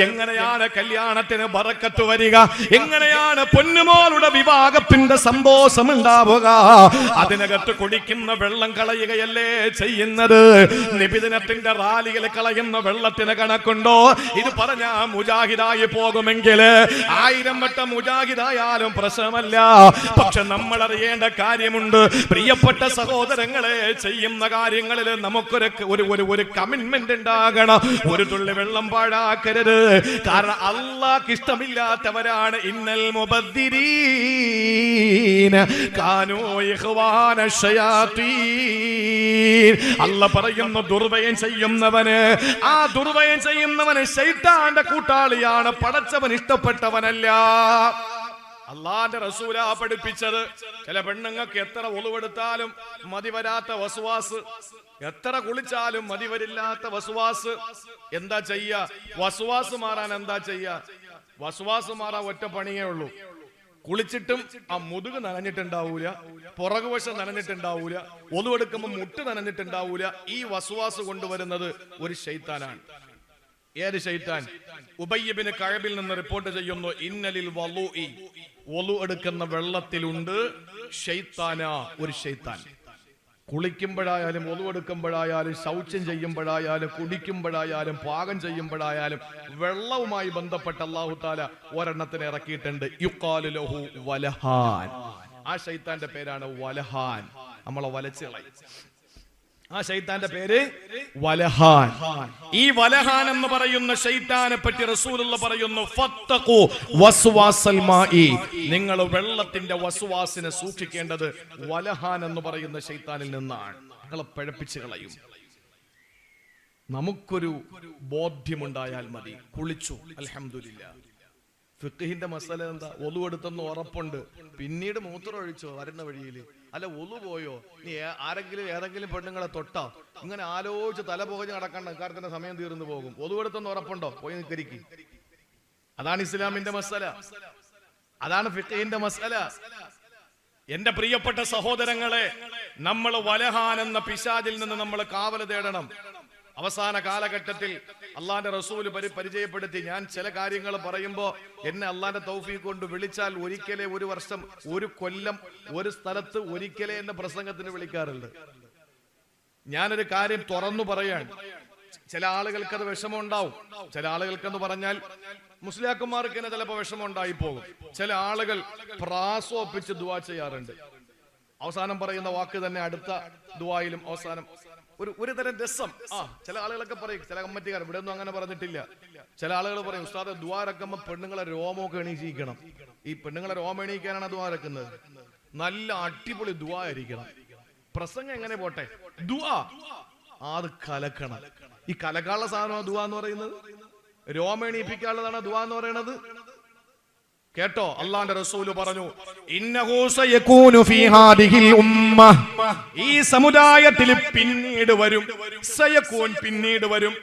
എങ്ങനെയാണ് കല്യാണത്തിന് ബറക്കത്ത് വരിക? എങ്ങനെയാണ് പൊന്നുമോളുടെ വിവാഹത്തിന്റെ സന്തോഷം ഉണ്ടാവുക? അതിനകത്ത് കുടിക്കുന്ന വെള്ളം കളയുകയല്ലേ ചെയ്യുന്നത്. നിബിദിനത്തിന്റെ റാലിയിൽ കളയുന്ന വെള്ളത്തിന് കണക്കുണ്ടോ? ഇത് പറഞ്ഞാ മുജാഹിദായി പോകുമെങ്കിൽ 1000 വട്ടം മുജാഹിദായാലും പ്രശ്നമല്ല. പക്ഷെ നമ്മൾ അറിയേണ്ട കാര്യമുണ്ട്, പ്രിയപ്പെട്ട സഹോദരങ്ങളെ, ചെയ്യുന്ന കാര്യങ്ങളിൽ നമുക്കൊരു കമ്മിറ്റ്മെന്റ് ഉണ്ടാകണം, ഒരു തുള്ളി വെള്ളം പാഴാക്കരുത്. കാരണം അള്ളാഹ്ക്ക് ഇഷ്ടമില്ലാത്തവരാണ് ഇന്നൽ മുബദ്ദിരീന കാനൂ ഇഖ്വാന ശയാത്തീൻ. അല്ലാഹ് പറയുന്നു, ദുർവ്യയം ചെയ്യുന്നവന്, ആ ദുർവ്യയം ചെയ്യുന്നവന് ശൈത്താന്റെ കൂട്ടാളിയാണ്, പടച്ചവൻ ഇഷ്ടപ്പെട്ടവനല്ല. അള്ളാന്റെ റസൂലാ പഠിപ്പിച്ചത്. ചില പെണ്ണുങ്ങൾക്ക് എത്ര ഒളുവെടുത്താലും മതി വരാത്ത വസ്വാസ്, എത്ര കുളിച്ചാലും മതി വരില്ലാത്ത വസ്വാസ്. എന്താ ചെയ്യാ? വസ്വാസ് മാറാൻ എന്താ ചെയ്യാ? വസ്വാസ് മാറാൻ ഒറ്റ പണിയേ ഉള്ളൂ. കുളിച്ചിട്ടും ആ മുതുക് നനഞ്ഞിട്ടുണ്ടാവൂല, പുറകുവശം നനഞ്ഞിട്ടുണ്ടാവൂല, ഒളുവെടുക്കുമ്പോൾ മുട്ട് നനഞ്ഞിട്ടുണ്ടാവൂല. ഈ വസ്വാസ് കൊണ്ടുവരുന്നത് ഒരു ശൈത്താനാണ്. ഏത് ശൈത്താൻ? ഉബയ്യ് ഇബ്നു കഅബിൽ നിന്ന് റിപ്പോർട്ട് ചെയ്യുന്നു, ഇന്നലിൽ വളുഇ, വളു എടുക്കുന്ന വെള്ളത്തിലുണ്ട് ശൈത്താന, ഒരു ശൈത്താൻ. കുളിക്കുമ്പോഴായാലും വളു എടുക്കുമ്പോഴായാലും ശൗച്യം ചെയ്യുമ്പോഴായാലും കുടിക്കുമ്പോഴായാലും പാകം ചെയ്യുമ്പോഴായാലും വെള്ളവുമായി ബന്ധപ്പെട്ട അല്ലാഹു തആല ഒരെണ്ണത്തിനെ ഇറക്കിയിട്ടുണ്ട്. യുഖാലു ലഹു വലഹാൻ. ആ ശൈത്താന്റെ പേരാണ് വലഹാൻ. നമ്മളെ വലച്ചുകളയും. ആ ശൈത്താന്റെ പേര് വലഹാൻ. ഈ വലഹാൻ എന്ന് പറയുന്ന ശൈത്താനെ പറ്റി റസൂലുള്ള പറയുന്നു, ഫത്തഖു വസ്വാസൽ മാഇ, നിങ്ങൾ വെള്ളത്തിന്റെ വസ്വാസിനെ സൂക്ഷിക്കേണ്ടത് വലഹാൻ എന്ന് പറയുന്ന ശൈത്താനിൽ നിന്നാണ്. നിങ്ങളെ പഴപ്പിച്ച് കളയും. നമുക്കൊരു ബോധ്യമുണ്ടായാൽ മതി. കുളിച്ചു, അൽഹംദുലില്ലാഹ്. ഫിഖ്ഹിന്റെ മസല എന്താ? ഒളു എടുത്തെന്ന് ഉറപ്പുണ്ട്, പിന്നീട് മൂത്രം ഒഴിച്ചോ വരുന്ന വഴിയിൽ, അല്ല ഒളു പോയോ, നീ ആരെങ്കിലും ഏതെങ്കിലും പെണ്ണുങ്ങളെ തൊട്ടാ, ഇങ്ങനെ ആലോചിച്ച് തല പുകഞ്ഞ് നടക്കണ്ട, ഇക്കാര്യത്തിന്റെ സമയം തീർന്നു പോകും. ഒളു എടുത്തെന്ന് ഉറപ്പുണ്ടോ? പോയി നിക്കരിക്ക്. അതാണ് ഇസ്ലാമിന്റെ മസല, അതാണ് ഫിഖ്ഹിന്റെ മസല. എന്റെ പ്രിയപ്പെട്ട സഹോദരങ്ങളെ, നമ്മൾ വലഹാൻ എന്ന പിശാചിൽ നിന്ന് നമ്മൾ കാവല് തേടണം. അവസാന കാലഘട്ടത്തിൽ അള്ളാന്റെ റസൂല് പരിചയപ്പെടുത്തി. ഞാൻ ചില കാര്യങ്ങൾ പറയുമ്പോൾ എന്നെ അള്ളാന്റെ തൗഫീഖ് കൊണ്ട് വിളിച്ചാൽ ഒരിക്കലേ, ഒരു വർഷം, ഒരു കൊല്ലം, ഒരു സ്ഥലത്ത് ഒരിക്കലേ എന്നെ പ്രസംഗത്തിന് വിളിക്കാറുണ്ട്. ഞാനൊരു കാര്യം തുറന്നു പറയാൻ. ചില ആളുകൾക്ക് അത് വിഷമം ഉണ്ടാവും. ചില ആളുകൾക്കെന്ന് പറഞ്ഞാൽ മുസ്ലിയാക്കന്മാർക്ക് തന്നെ ചിലപ്പോൾ വിഷമം ഉണ്ടായി പോകും. ചില ആളുകൾ പ്രാസോപ്പിച്ച് ദുആ ചെയ്യാറുണ്ട്. അവസാനം പറയുന്ന വാക്ക് തന്നെ അടുത്ത ദുആയിലും അവസാനം ഒരു തരം രസം. ചില ആളുകളൊക്കെ പറയും, ചില കമ്മിറ്റിക്കാർ, ഇവിടെ ഒന്നും അങ്ങനെ പറഞ്ഞിട്ടില്ല. ചില ആളുകൾ പറയും, ഉസ്താദ് ദുആ ഇറക്കുമ്പോൾ പെണ്ണുങ്ങളെ രോമമൊക്കെ എണീച്ചിരിക്കണം. ഈ പെണ്ണുങ്ങളെ രോമം എണീക്കാനാണ് ദുആ ഇറക്കുന്നത്. നല്ല അടിപൊളി ദുആ ആയിരിക്കണം. പ്രസംഗം എങ്ങനെ പോട്ടെ, ദുആ അത് കലക്കണം. ഈ കലക്കാനുള്ള സാധനമാണ് ദുആ എന്ന് പറയുന്നത്. രോമം എണീപ്പിക്കാനുള്ളതാണ് ദുആ എന്ന് പറയുന്നത്. കേട്ടോ, അള്ളാന്റെ റസൂല് പറഞ്ഞു, ഇന്നഹു സയകൂനു ഫീ ഹാദിഹിൽ ഉമ്മ, ഈ സമുദായത്തിൽ പിന്നീട് വരും. സയകൂൻ, പിന്നീട് വരും.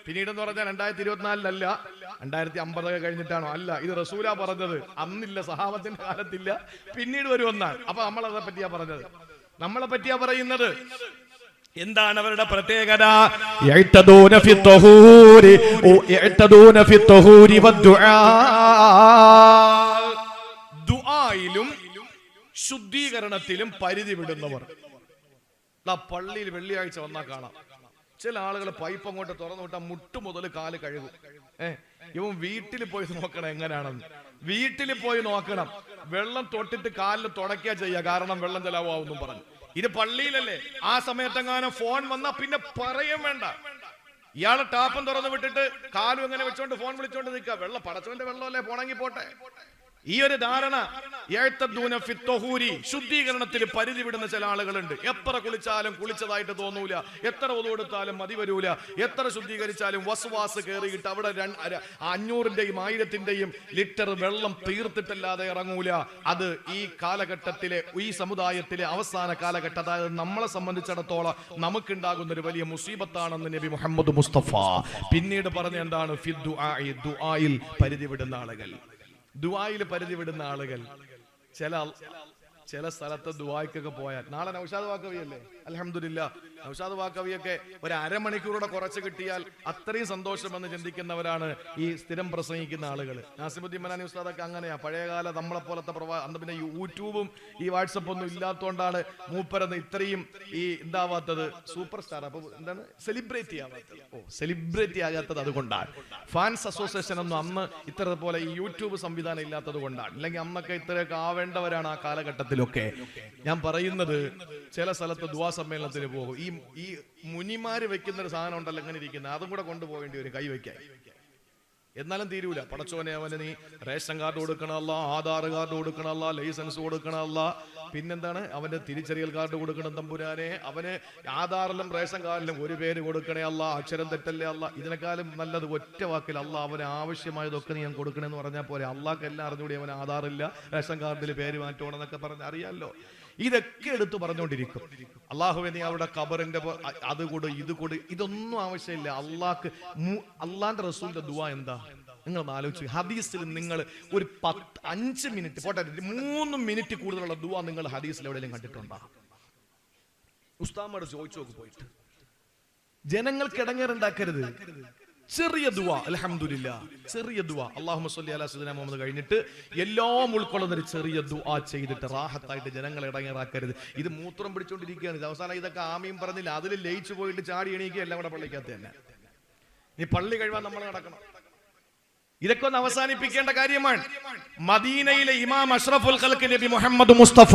പിന്നീട് എന്ന് പറഞ്ഞാൽ 2024 2050 കഴിഞ്ഞിട്ടാണോ? അല്ല, ഇത് റസൂലാ പറഞ്ഞത്. അന്നില്ല, സഹാബത്തിന്റെ കാലത്തില്ല, പിന്നീട് വരും എന്നാണ്. അപ്പൊ നമ്മളതെ പറ്റിയാ പറഞ്ഞത്, നമ്മളെ പറ്റിയാ പറയുന്നത്. എന്താണ് അവരുടെ പ്രത്യേകത? ദുആയിലും ശുദ്ധീകരണത്തിലും പരിധി വിടുന്നവർ. പള്ളിയിൽ വെള്ളിയാഴ്ച വന്നാൽ കാണാം, ചില ആളുകൾ പൈപ്പ് അങ്ങോട്ട് തുറന്നു വിട്ടാൽ മുട്ടു മുതൽ കാല് കഴുകും. ഇവൻ വീട്ടിൽ പോയി നോക്കണം എങ്ങനെയാണെന്ന്. വീട്ടിൽ പോയി നോക്കണം. വെള്ളം തൊട്ടിട്ട് കാലിൽ തുടയ്ക്കുക ചെയ്യുക, കാരണം വെള്ളം ചെലവാകും പറഞ്ഞു. ഇത് പള്ളിയിലല്ലേ? ആ സമയത്തെങ്ങാനും ഫോൺ വന്നാ പിന്നെ പറയും വേണ്ട. ഇയാള് ടാപ്പും തുറന്നു വിട്ടിട്ട് കാലും എങ്ങനെ വെച്ചോണ്ട് ഫോൺ വിളിച്ചോണ്ട് നിൽക്കുക. വെള്ളം പടച്ചവന്റെ വെള്ളമല്ലേ, പോണെങ്കിൽ പോട്ടെ. ഈ ഒരു ധാരണ, ശുദ്ധീകരണത്തിൽ പരിധി വിടുന്ന ചില ആളുകളുണ്ട്. എത്ര കുളിച്ചാലും കുളിച്ചതായിട്ട് തോന്നൂല, എത്ര ഒതു കൊടുത്താലും മതി വരൂല, എത്ര ശുദ്ധീകരിച്ചാലും വസ്വാസ് കയറിയിട്ട് അവിടെ 500-ന്റെയും 1000-ന്റെയും ലിറ്റർ വെള്ളം തീർത്തിട്ടല്ലാതെ ഇറങ്ങൂല. അത് ഈ കാലഘട്ടത്തിലെ, ഈ സമുദായത്തിലെ അവസാന കാലഘട്ടം, അതായത് നമ്മളെ സംബന്ധിച്ചിടത്തോളം നമുക്കുണ്ടാകുന്ന ഒരു വലിയ മുസീബത്താണെന്ന് നബി മുഹമ്മദ് മുസ്തഫ പിന്നീട് പറഞ്ഞ എന്താണ്? ദുആയിൽ പരിധി വിടുന്ന ആളുകൾ, ദുആയിൽ പരിധി വിടുന്ന ആളുകൾ. ചില സ്ഥലത്ത് ദുആയ്ക്കൊക്കെ പോയാൽ, നാളെ നൗഷാദ് വാക്കവിയല്ലേ, അൽഹംദുലില്ലാഹ്, നൗഷാദ് വാക്കവിയൊക്കെ ഒരു അരമണിക്കൂറുടെ കുറച്ച് കിട്ടിയാൽ അത്രയും സന്തോഷമെന്ന് ചിന്തിക്കുന്നവരാണ് ഈ സ്ഥിരം പ്രസംഗിക്കുന്ന ആളുകൾ. നാസിമുദ്ദീൻ മനാനി ഉസ്താദൊക്കെ അങ്ങനെയാ. പഴയകാല നമ്മളെ പോലത്തെ അന്ന് പിന്നെ യൂട്യൂബും ഈ വാട്സപ്പ് ഒന്നും ഇല്ലാത്തതുകൊണ്ടാണ് മൂപ്പരെന്ന് ഇത്രയും ഈ എന്താവാത്തത്, സൂപ്പർ സ്റ്റാർ, അപ്പൊ എന്താണ് സെലിബ്രേറ്റ് ആകാത്തത് അതുകൊണ്ടാണ്. ഫാൻസ് അസോസിയേഷൻ ഒന്നും അന്ന് ഇത്ര പോലെ ഈ യൂട്യൂബ് സംവിധാനം ഇല്ലാത്തത് കൊണ്ടാണ്. അല്ലെങ്കിൽ അന്നൊക്കെ ഇത്രയൊക്കെ ആവേണ്ടവരാണ് ആ കാലഘട്ടത്തിലൊക്കെ. ഞാൻ പറയുന്നത്, ചില സ്ഥലത്ത് ദുആ സമ്മേളനത്തിന് പോകും. ഈ മുനിമാര് വെക്കുന്ന ഒരു സാധനം ഉണ്ടല്ലോ എങ്ങനെ ഇരിക്കുന്നത്, അതും കൂടെ കൊണ്ടുപോകേണ്ടി വരും കൈ വയ്ക്കാൻ. എന്നാലും തീരൂല. പടച്ചോനെ, അവന് നീ റേഷൻ കാർഡ് കൊടുക്കണമല്ല, ആധാർ കാർഡ് കൊടുക്കണമല്ല, ലൈസൻസ് കൊടുക്കണമല്ല, പിന്നെന്താണ് അവന്റെ തിരിച്ചറിയൽ കാർഡ് കൊടുക്കണം തമ്പുരാനെ, അവന് ആധാറിലും റേഷൻ കാർഡിലും ഒരു പേര് കൊടുക്കണേ അല്ല, അക്ഷരം തെറ്റല്ലേ അല്ല. ഇതിനെക്കാളും നല്ലത് ഒറ്റ വാക്കിൽ അല്ല അവന് ആവശ്യമായതൊക്കെ നീ ഞാൻ കൊടുക്കണമെന്ന് പറഞ്ഞാൽ പോലെ. അള്ളാഹ്ക്ക് എല്ലാം അറിഞ്ഞുകൂടി അവന് ആധാറില്ല, റേഷൻ കാർഡിൽ പേര് മാറ്റണം എന്നൊക്കെ പറഞ്ഞ് അറിയാമല്ലോ. ഇതൊക്കെ എടുത്തു പറഞ്ഞുകൊണ്ടിരിക്കും. അള്ളാഹുവെ നീ അവിടെ ഖബറിന്റെ അത് കൊടു ഇത് കൊടു, ഇതൊന്നും ആവശ്യമില്ല. അള്ളാന്റെ റസൂലിന്റെ ദുആ എന്താ നിങ്ങൾ ആലോചിച്ചു. ഹദീസിൽ നിങ്ങൾ ഒരു 5 മിനിറ്റ് പോട്ടെ, 3 മിനിറ്റ് കൂടുതലുള്ള ദുആ നിങ്ങൾ ഹദീസിൽ എവിടെയെങ്കിലും കണ്ടിട്ടുണ്ടോ? ഉസ്താദ് ചോദിച്ചു നോക്ക് പോയിട്ട്. ജനങ്ങൾക്ക് ഇടങ്ങേറുണ്ടാക്കരുത്. ചെറിയ ദുആ, അൽഹംദുലില്ലാ, ചെറിയ ദുആ, അല്ലാഹുമ്മ സ്വല്ലി അലാ സയ്യിദിനാ മുഹമ്മദ് കഴിഞ്ഞിട്ട് എല്ലാം ഉൾക്കൊള്ളുന്ന ഒരു ചെറിയ ദുആ ചെയ്തിട്ട് റാഹത്തായിട്ട് ജനങ്ങളെ ഇടങ്ങേറാക്കരുത്. ഇത് മൂത്രം പിടിച്ചോണ്ടിരിക്കുകയാണ്. അവസാനം ഇതൊക്കെ ആമീൻ പറഞ്ഞില്ല, അതിൽ ലയിച്ചു പോയിട്ട് ചാടി എണീക്കുക, എല്ലാം കൂടെ പള്ളിക്കകത്ത് തന്നെ. നീ പള്ളി കഴിവാൻ നമ്മൾ നടക്കണം. ഇതൊക്കെ ഒന്ന് അവസാനിപ്പിക്കേണ്ട കാര്യമാണ്. മദീനയിലെ ഇമാം അഷ്റഫുൽ ഖൽഖ് നബി മുഹമ്മദ് മുസ്തഫ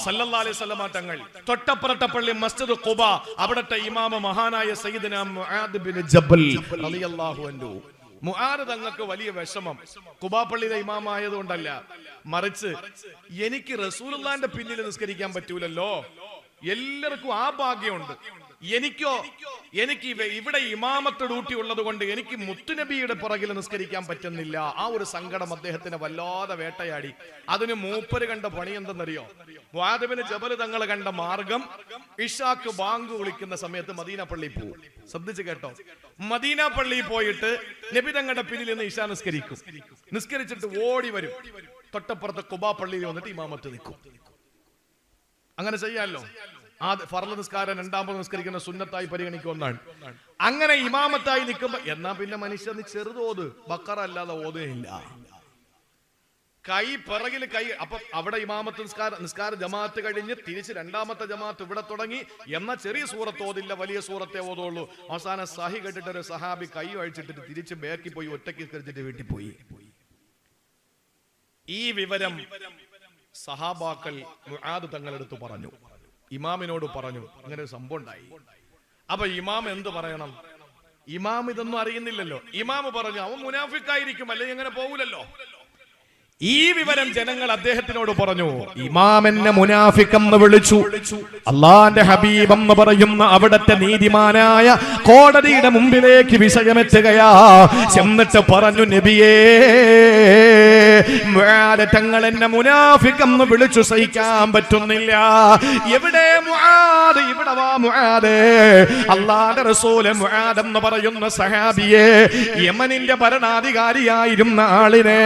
സല്ലല്ലാഹു അലൈഹി വസല്ലം തങ്ങൾ തൊട്ടപ്പുറത്ത പള്ളി മസ്ജിദ് ഖുബ, അവിടുത്തെ ഇമാം മഹാനായ സയ്യിദുനാ മുആദ് ബിൻ ജബൽ റളിയല്ലാഹു അൻഹു. മുആദ് തങ്ങൾക്ക് വലിയ വിഷമം ഖുബാ പള്ളിയിലെ ഇമാമായതുകൊണ്ടല്ല, മറിച്ച് എനിക്ക് റസൂലുള്ളാഹിന്റെ പിന്നിൽ നിസ്കരിക്കാൻ പറ്റൂലല്ലോ. എല്ലാവർക്കും ആ ഭാഗ്യമുണ്ട്, എനിക്ക് ഇവിടെ ഇമാമത്ത് ഡ്യൂട്ടി ഉള്ളത് കൊണ്ട് എനിക്ക് മുത്തുനബിയുടെ പുറകിൽ നിസ്കരിക്കാൻ പറ്റുന്നില്ല. ആ ഒരു സങ്കടം അദ്ദേഹത്തിന് വല്ലാതെ വേട്ടയാടി. അതിന് മൂപ്പര് കണ്ട പണി എന്തെന്നറിയോ? മുആദ് ബിൻ ജബൽ തങ്ങൾ കണ്ട മാർഗം, ഇശാക്ക് ബാങ്ക് വിളിക്കുന്ന സമയത്ത് മദീന പള്ളി പോകും. ശ്രദ്ധിച്ച് കേട്ടോ, മദീന പള്ളി പോയിട്ട് നബി തങ്ങളുടെ പിന്നിൽ നിന്ന് ഇശാ നിസ്കരിക്കും. നിസ്കരിച്ചിട്ട് ഓടി വരും, തൊട്ടപ്പുറത്ത് ഖുബാ പള്ളിയിൽ വന്നിട്ട് ഇമാമത്ത് നിൽക്കും. അങ്ങനെ ചെയ്യാമല്ലോ. ആ ഫർള് നിസ്കാരം രണ്ടാമത് നിസ്കരിക്കുന്ന സുന്നത്തായി പരിഗണിക്കുന്ന ഒന്നാണ്. അങ്ങനെ ഇമാമത്തായി നിൽക്കുമ്പോ എന്നാ പിന്നെ മനുഷ്യ നീ ചെറുതോത്, ബക്കറ അല്ലാതെ ഓതുകയില്ല. കൈ പിറകിൽ കൈ. അപ്പൊ അവിടെ ഇമാമത്ത് നിസ്കാര ജമാഅത്ത് കഴിഞ്ഞ് തിരിച്ച് രണ്ടാമത്തെ ജമാഅത്ത് ഇവിടെ തുടങ്ങി. എന്നാ ചെറിയ സൂറത്ത് ഓതില്ല, വലിയ സൂറത്തെ ഓതുള്ളൂ. അവസാനം സഹി കേട്ടിട്ട് ഒരു സഹാബി കൈ അഴിച്ചിട്ട് തിരിച്ച് ബേക്കി പോയി ഒറ്റയ്ക്ക് നിസ്കരിച്ചിട്ട് വീട്ടിൽ പോയി. ഈ വിവരം സഹാബാക്കൾ മുആദ് തങ്ങളെടുത്ത് പറഞ്ഞു, ഇമാമിനോട് പറഞ്ഞു, അങ്ങനെ ഒരു സംഭവം ഉണ്ടായി. അപ്പൊ ഇമാം എന്ത് പറയണം? ഇമാം ഇതൊന്നും അറിയുന്നില്ലല്ലോ. ഇമാം പറഞ്ഞു അവൻ മുനാഫിക്കായിരിക്കും, അല്ലെങ്കിൽ എങ്ങനെ പോകൂലല്ലോ. ഈ വിവരം ജനങ്ങൾ അദ്ദേഹത്തിനോട് പറഞ്ഞു. ഇമാം എന്നെ മുനാഫിക്കെന്ന് വിളിച്ചു. അള്ളാന്റെ ഹബീബ് എന്ന് പറയുന്ന അവിടത്തെ നീതിമാനായ കോടതിയുടെ മുമ്പിലേക്ക് വിഷയമെത്തുകയാ. ചെന്നിട്ട് പറഞ്ഞു, നബിയേ, മുആദ് തങ്ങൾ എന്നെ മുനാഫിക്കെന്ന് വിളിച്ചു, സഹിക്കാൻ പറ്റുന്നില്ല. എവിടെ മുആദ്? ഇവിടെ വാ മുആദ്. അള്ളാന്റെ റസൂൽ മുആദ് എന്ന് പറയുന്ന സഹാബിയെ, യമനിന്റെ ഭരണാധികാരിയായിരുന്ന ആളിനെ,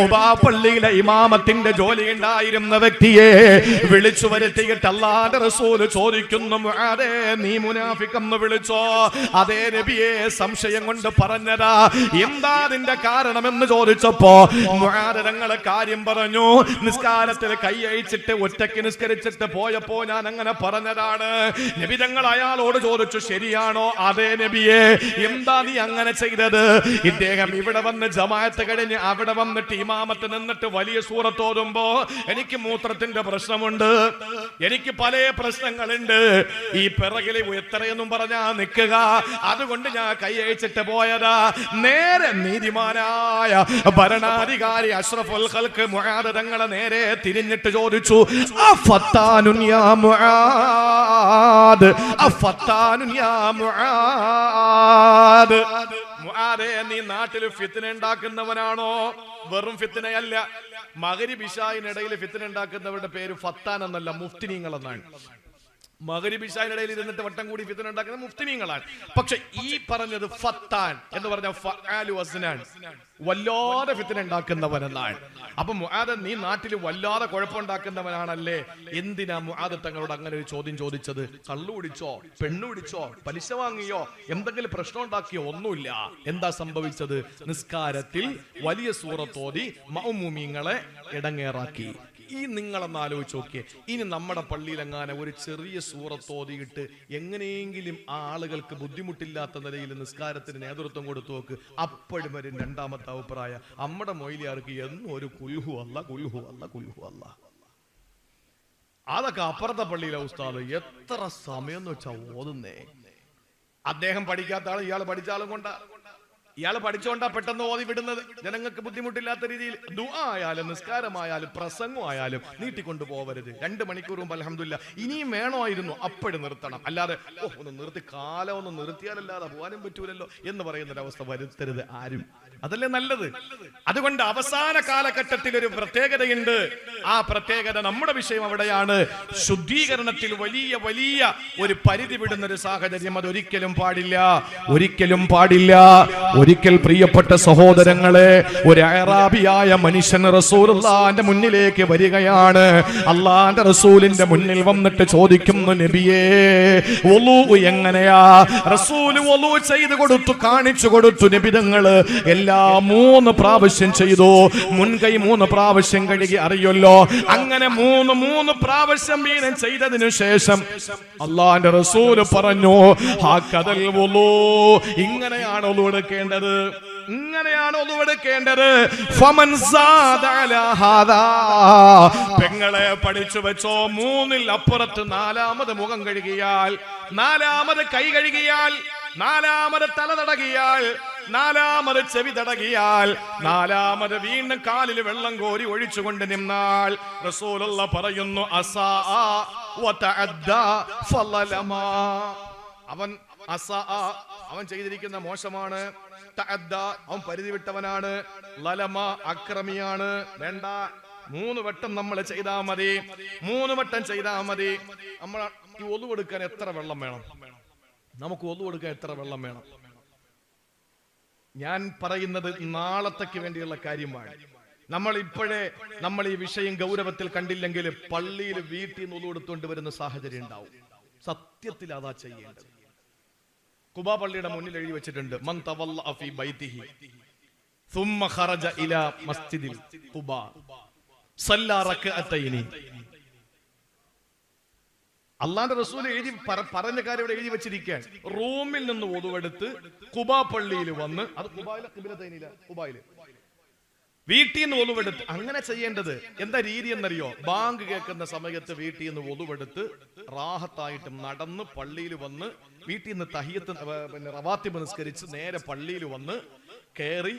ഖുബാ പള്ളിയിലെ ഇമാമത്തിന്റെ ജോലി ഉണ്ടായിരുന്ന വ്യക്തിയെ വിളിച്ചു വരുത്തിയിട്ട് അല്ലാഹുവിന്റെ റസൂൽ ചോദിക്കുന്നു, മുആദേ, നീ മുനാഫിക്കെന്ന് വിളിച്ചോ? അതേ നബിയെ, സംശയം കൊണ്ട് പറഞ്ഞതാ. എന്താ അതിന്റെ കാരണമെന്ന് ചോദിച്ചപ്പോ മുആദ് തങ്ങളെ കാര്യം പറഞ്ഞു. നിസ്കാരത്തിൽ കൈ അഴിച്ചിട്ട് ഒറ്റയ്ക്ക് നിസ്കരിച്ചിട്ട് പോയപ്പോ ഞാൻ അങ്ങനെ പറഞ്ഞതാണ്. നബി തങ്ങൾ അയാളോട് ചോദിച്ചു, ശരിയാണോ? അതേ നബിയെ. എന്താ നീ അങ്ങനെ ചെയ്തത്? ഇദ്ദേഹം ഇവിടെ വന്ന് ജമാഅത്ത് കഴിഞ്ഞ് അവിടെ വന്നിട്ട് ഇമാമത്ത് നിന്നിട്ട് വലിയ സൂറത്ത് ഓതുമ്പോ എനിക്ക് മൂത്രത്തിന്റെ പ്രശ്നമുണ്ട്, എനിക്ക് പല പ്രശ്നങ്ങളുണ്ട്. ഈ പിറകില് എത്രയെന്നും പറഞ്ഞാ നിൽക്കുക. അതുകൊണ്ട് ഞാൻ കൈ അഴിച്ചിട്ട് പോയതാ. നേരെ നീതിമാനായ ഭരണാധികാരി അഷ്റഫുൽ ഖൽഖ് മുആദ് തങ്ങളെ നേരെ തിരിഞ്ഞിട്ട് ചോദിച്ചു, അഫത്താനുൻ യാ മുആദ്, അഫത്താനുൻ യാ മുആദ്. മുആദേ, നീ നാട്ടിൽ ഫിത്ന ഉണ്ടാക്കുന്നവനാണോ? വെറും ഫിത്നയല്ല, മഗ്രിബ് ഇശായിനിടയിൽ ഫിത്ന ഉണ്ടാക്കുന്നവരുടെ പേര് ഫത്താൻ എന്നല്ല, മുഫ്തിനീങ്ങൾ എന്നാണ്. മഗ്രിബ് ഇശായിനിടയിൽ ഇരുന്നിട്ട് വട്ടം കൂടി ഫിത്ന ഉണ്ടാക്കുന്ന മുഫ്തിനീങ്ങളാണ്. പക്ഷെ ഈ പറഞ്ഞത് ഫത്താൻ എന്ന് പറഞ്ഞ ഫഅലു വസ്നാൻ, വല്ലാതെ ഫിത്ന ഉണ്ടാക്കുന്നവനെന്നാണ്. അപ്പൊ മുആദ്, നീ നാട്ടിൽ വല്ലാതെ കുഴപ്പമുണ്ടാക്കുന്നവനാണല്ലേ, എന്തിനാ മുആദ് തങ്ങളോട് അങ്ങനെ ഒരു ചോദ്യം ചോദിച്ചത്? കള്ളു കുടിച്ചോ, പെണ്ണു പിടിച്ചോ, പലിശ വാങ്ങിയോ, എന്തെങ്കിലും പ്രശ്നം ഉണ്ടാക്കിയോ? ഒന്നുമില്ല. എന്താ സംഭവിച്ചത്? നിസ്കാരത്തിൽ വലിയ സൂറത്തോതി മഅ്മൂമീങ്ങളെ ഇടങ്ങേറാക്കി. ഈ നിങ്ങളെന്ന് ആലോചിച്ച് നോക്കിയേ. ഇനി നമ്മുടെ പള്ളിയിലെങ്ങാനെ ഒരു ചെറിയ സൂറത്തോതിയിട്ട് എങ്ങനെയെങ്കിലും ആ ആളുകൾക്ക് ബുദ്ധിമുട്ടില്ലാത്ത നിലയിൽ നിസ്കാരത്തിന് നേതൃത്വം കൊടുത്തു നോക്ക്. അപ്പോഴും വരും രണ്ടാമത്തെ അഭിപ്രായം, നമ്മുടെ മൊയ്ലിയാർക്ക് എന്നും ഒരു കുൽഹു അല്ല, കുൽഹു അല്ല, കുൽഹു അല്ല. അതൊക്കെ അപ്പുറത്തെ പള്ളിയിലെ ഉസ്താദ് എത്ര സമയം എന്ന് വെച്ചാ ഓതുന്നേ. അദ്ദേഹം പഠിക്കാത്ത ആൾ ഇയാൾ പഠിച്ച ആളും കൊണ്ടാ, ഇയാൾ പഠിച്ചുകൊണ്ടാ പെട്ടെന്ന് ഓതി വിടുന്നത്. ജനങ്ങൾക്ക് ബുദ്ധിമുട്ടില്ലാത്ത രീതിയിൽ ദുആ ആയാലും നിസ്കാരമായാലും പ്രസംഗമായാലും നീട്ടിക്കൊണ്ടു പോവരുത്. 2 മണിക്കൂർ മുമ്പ് അൽഹംദുലില്ലാ ഇനിയും വേണമായിരുന്നു അപ്പോഴും നിർത്തണം. അല്ലാതെ ഒന്ന് നിർത്തി കാലം ഒന്ന് നിർത്തിയാലല്ലാതെ പോകാനും പറ്റൂലല്ലോ എന്ന് പറയുന്നൊരവസ്ഥ വരുത്തരുത് ആരും. അതല്ലേ നല്ലത്. അതുകൊണ്ട് അവസാന കാലഘട്ടത്തിൽ ഒരു പ്രത്യേകതയുണ്ട്. ആ പ്രത്യേകത നമ്മുടെ വിഷയം അവിടെയാണ്. ശുദ്ധീകരണത്തിൽ വലിയ വലിയ ഒരു പരിധി വിടുന്ന ഒരു സാഹചര്യം അതൊരിക്കലും പാടില്ല, ഒരിക്കലും പാടില്ല. ഒരിക്കൽ പ്രിയപ്പെട്ട സഹോദരങ്ങളെ, ഒരു അറാബിയായ മനുഷ്യൻ റസൂലുള്ളാഹിന്റെ മുന്നിലേക്ക് വരികയാണ്. അള്ളാന്റെ റസൂലിന്റെ മുന്നിൽ വന്നിട്ട് ചോദിക്കുന്നു, നബിയേ വുളൂ എങ്ങനെയാ? റസൂല് വുളൂ ചെയ്തു കൊടുത്തു, കാണിച്ചു കൊടുത്തു. നബി തങ്ങള് എല്ലാം 3 പ്രാവശ്യം ചെയ്തു. മുൻകൈ 3 പ്രാവശ്യം കഴുകി, അറിയല്ലോ. അങ്ങനെ 3 പ്രാവശ്യം വീണ്ടും ചെയ്തതിനു ശേഷം അള്ളാന്റെ റസൂല് പറഞ്ഞു, ഹക്കദൽ വുളൂ, ഇങ്ങനെയാണ് വുളൂ എടുക്കേണ്ടത്, ഇങ്ങനെയാണ് വുളൂ എടുക്കേണ്ടത്. ഫമൻ സാദ അലാ ഹാദാ, പെങ്ങളെ പഠിച്ചു വെച്ചോ, 3ൽ അപ്പുറത്ത് 4ാമത് മുഖം കഴുകിയാൽ, 4ാമത് കൈ കഴുകിയാൽ, 4ാമത് തല തടകിയാൽ, 4ാമത് ചെവി തടകിയാൽ, 4ാമത് വീണ്ടും കാലിൽ വെള്ളം കോരി ഒഴിച്ചുകൊണ്ട് നിന്നാൽ റസൂലുള്ളാഹി പറയുന്നു, അസാ വതഅദ്ദാ ഫളലമാ, അവൻ അസാ, അവൻ ചെയ്തിരിക്കുന്ന മോശമാണ്. തഅദ്ദാ, അവൻ പരിധി വിട്ടവനാണ്. ലലമ, അക്രമിയാണ്. വേണ്ട, 3 വട്ടം നമ്മൾ ചെയ്താ മതി, 3 വട്ടം ചെയ്താ മതി. നമ്മൾ ഈ ഒളു എടുക്കാൻ എത്ര വെള്ളം വേണം? നമുക്ക് ഒളു എടുക്കാൻ എത്ര വെള്ളം വേണം? ഞാൻ പറയുന്നത് നാളത്തേക്ക് വേണ്ടിയുള്ള കാര്യമാണ്. നമ്മൾ ഈ വിഷയം ഗൗരവത്തിൽ കണ്ടില്ലെങ്കിൽ പള്ളിയിൽ വീട്ടിൽ നിന്ന് ഒളു എടുത്തുകൊണ്ട് വരുന്ന സാഹചര്യം ഉണ്ടാവും. സത്യത്തിൽ അതാ ചെയ്യേണ്ടത്. ഖുബാ പള്ളിയുടെ മുന്നിൽ എഴുതി വെച്ചിട്ടുണ്ട്, മൻ തവല്ലഅ ഫീ ബൈതിഹി സുമ്മ ഖറജ ഇലാ മസ്ജിദിൽ ഖുബാ സല്ല റക്അതൈനി. അള്ളാന്റെ റസൂൽ എഴുതി പറഞ്ഞ കാര്യം ഇവിടെ എഴുതി വെച്ചിരിക്കുകയാണ്. റൂമിൽ നിന്ന് ഒതുവെടുത്ത് ഖുബാ പള്ളിയിൽ വന്ന്, അത് ഖുബായിലെ ഖിബ്ലതൈനില, ഖുബായില് വീട്ടിൽ നിന്ന് ഒതുവെടുത്ത്. അങ്ങനെ ചെയ്യേണ്ടത് എന്താ രീതി എന്നറിയോ? ബാങ്ക് കേൾക്കുന്ന സമയത്ത് വീട്ടിൽ നിന്ന് ഒതുവെടുത്ത് റാഹത്തായിട്ട് നടന്ന് പള്ളിയിൽ വന്ന്, വീട്ടിൽ നിന്ന് തഹിയ്യത്ത് പിന്നെ റവാത്തിബ് നിസ്കരിച്ച് നേരെ പള്ളിയിൽ വന്ന് കയറി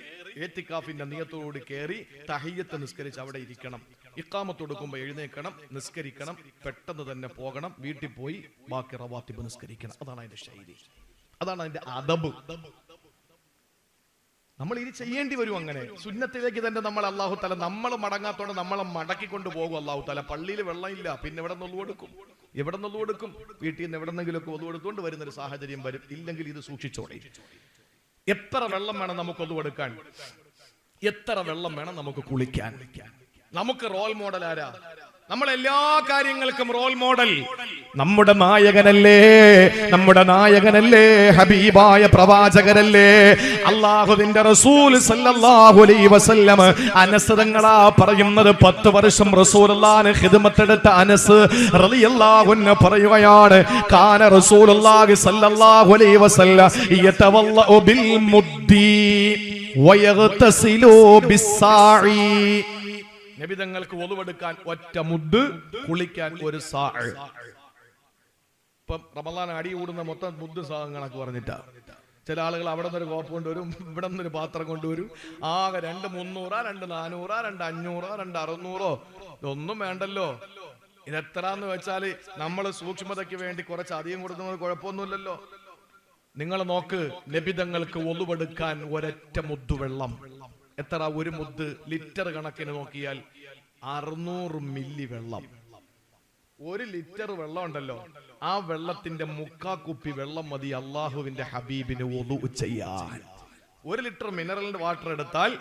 ഏത്തിക്കാഫിന്റെ നിയത്തോടുകൂടി കയറി തഹിയ്യത്ത് നിസ്കരിച്ച് അവിടെ ഇരിക്കണം. ഇഖാമത്ത് കൊടുക്കുമ്പോൾ എഴുന്നേൽക്കണം, നിസ്കരിക്കണം, പെട്ടെന്ന് തന്നെ പോകണം, വീട്ടിൽ പോയി ബാക്കി റവാത്തിബ് നിസ്കരിക്കണം. അതാണ് അതിന്റെ ശൈലി, അതാണ് അതിന്റെ അദബ്. നമ്മൾ ഇനി ചെയ്യേണ്ടി വരും. അങ്ങനെ സുന്നത്തിലേക്ക് തന്നെ നമ്മൾ അല്ലാഹു തആല, നമ്മൾ മടങ്ങാത്തോടെ നമ്മളെ മടക്കിക്കൊണ്ട് പോകും അല്ലാഹു തആല. പള്ളിയിൽ വെള്ളമില്ല, പിന്നെ എവിടെ നിന്ന് ഒളു എടുക്കും? എവിടെ നിന്ന് ഒളു എടുക്കും? വീട്ടിൽ നിന്ന് എവിടെന്നെങ്കിലും ഒക്കെ ഒളു എടുത്തുകൊണ്ട് വരുന്നൊരു സാഹചര്യം വരും. ഇല്ലെങ്കിൽ ഇത് സൂക്ഷിച്ചോളെ. എത്ര വെള്ളം വേണം നമുക്ക് ഒളു എടുക്കാൻ? എത്ര വെള്ളം വേണം നമുക്ക് കുളിക്കാൻ? നമുക്ക് റോൾ മോഡൽ ആരാ? നമ്മൾ എല്ലാ കാര്യങ്ങൾക്കും റോൾ മോഡൽ നമ്മുടെ നായകനല്ലേ, നമ്മുടെ നായകനല്ലേ, ഹബീബായ പ്രവാചകരല്ലേ, അല്ലാഹുവിന്റെ റസൂൽ സല്ലല്ലാഹു അലൈഹി വസല്ലം. അനസ് തങ്ങളാ പറയുന്നത്, 10 വർഷം റസൂലുള്ളാഹിനെ ഖിദ്മത്തെടുത്ത അനസ് റളിയല്ലാഹു അൻഹു പറയുകയാണ്, കാന റസൂലുള്ളാഹി സല്ലല്ലാഹു അലൈഹി വസല്ലം യതവല്ലഉ ബിൽ മുദ്ദി വയഗ്തസിലു ബിസ്സാഇ. നബി തങ്ങൾക്ക് ഒളുവെടുക്കാൻ ഒറ്റ മുദ്ദ്, കുളിക്കാൻ ഒരു സാഅ്. ഇപ്പം റമളാൻ അടി കൂടുന്ന മൊത്തം മുദ്ദ് സാഅ് കണക്ക് പറഞ്ഞിട്ടാ. ചില ആളുകൾ അവിടെ നിന്നൊരു കോപ്പ് കൊണ്ടുവരും, ഇവിടെ നിന്നൊരു പാത്രം കൊണ്ടുവരും. ആകെ 2 300, 2 400, 2 500, 2 600, ഇതൊന്നും വേണ്ടല്ലോ. ഇതെത്രാന്ന് വെച്ചാല് നമ്മൾ സൂക്ഷ്മതയ്ക്ക് വേണ്ടി കുറച്ച് അധികം കൊടുക്കുന്നത് കുഴപ്പമൊന്നുമില്ലല്ലോ. നിങ്ങൾ നോക്ക്, നബി തങ്ങൾക്ക് ഒളുവെടുക്കാൻ ഒരൊറ്റ മുദ്ദ് വെള്ളം. എത്ര? ഒരു മുദ്ദ് ലിറ്റർ കണക്കിന് നോക്കിയാൽ 600 മില്ലി വെള്ളം. 1 ലിറ്റർ വെള്ളം ഉണ്ടല്ലോ, ആ വെള്ളത്തിന്റെ 3/4 കുപ്പി വെള്ളം മതി അള്ളാഹുവിന്റെ ഹബീബിന് wudu ചെയ്യാൻ. 1 ലിറ്റർ മിനറൽ വാട്ടർ എടുത്താൽ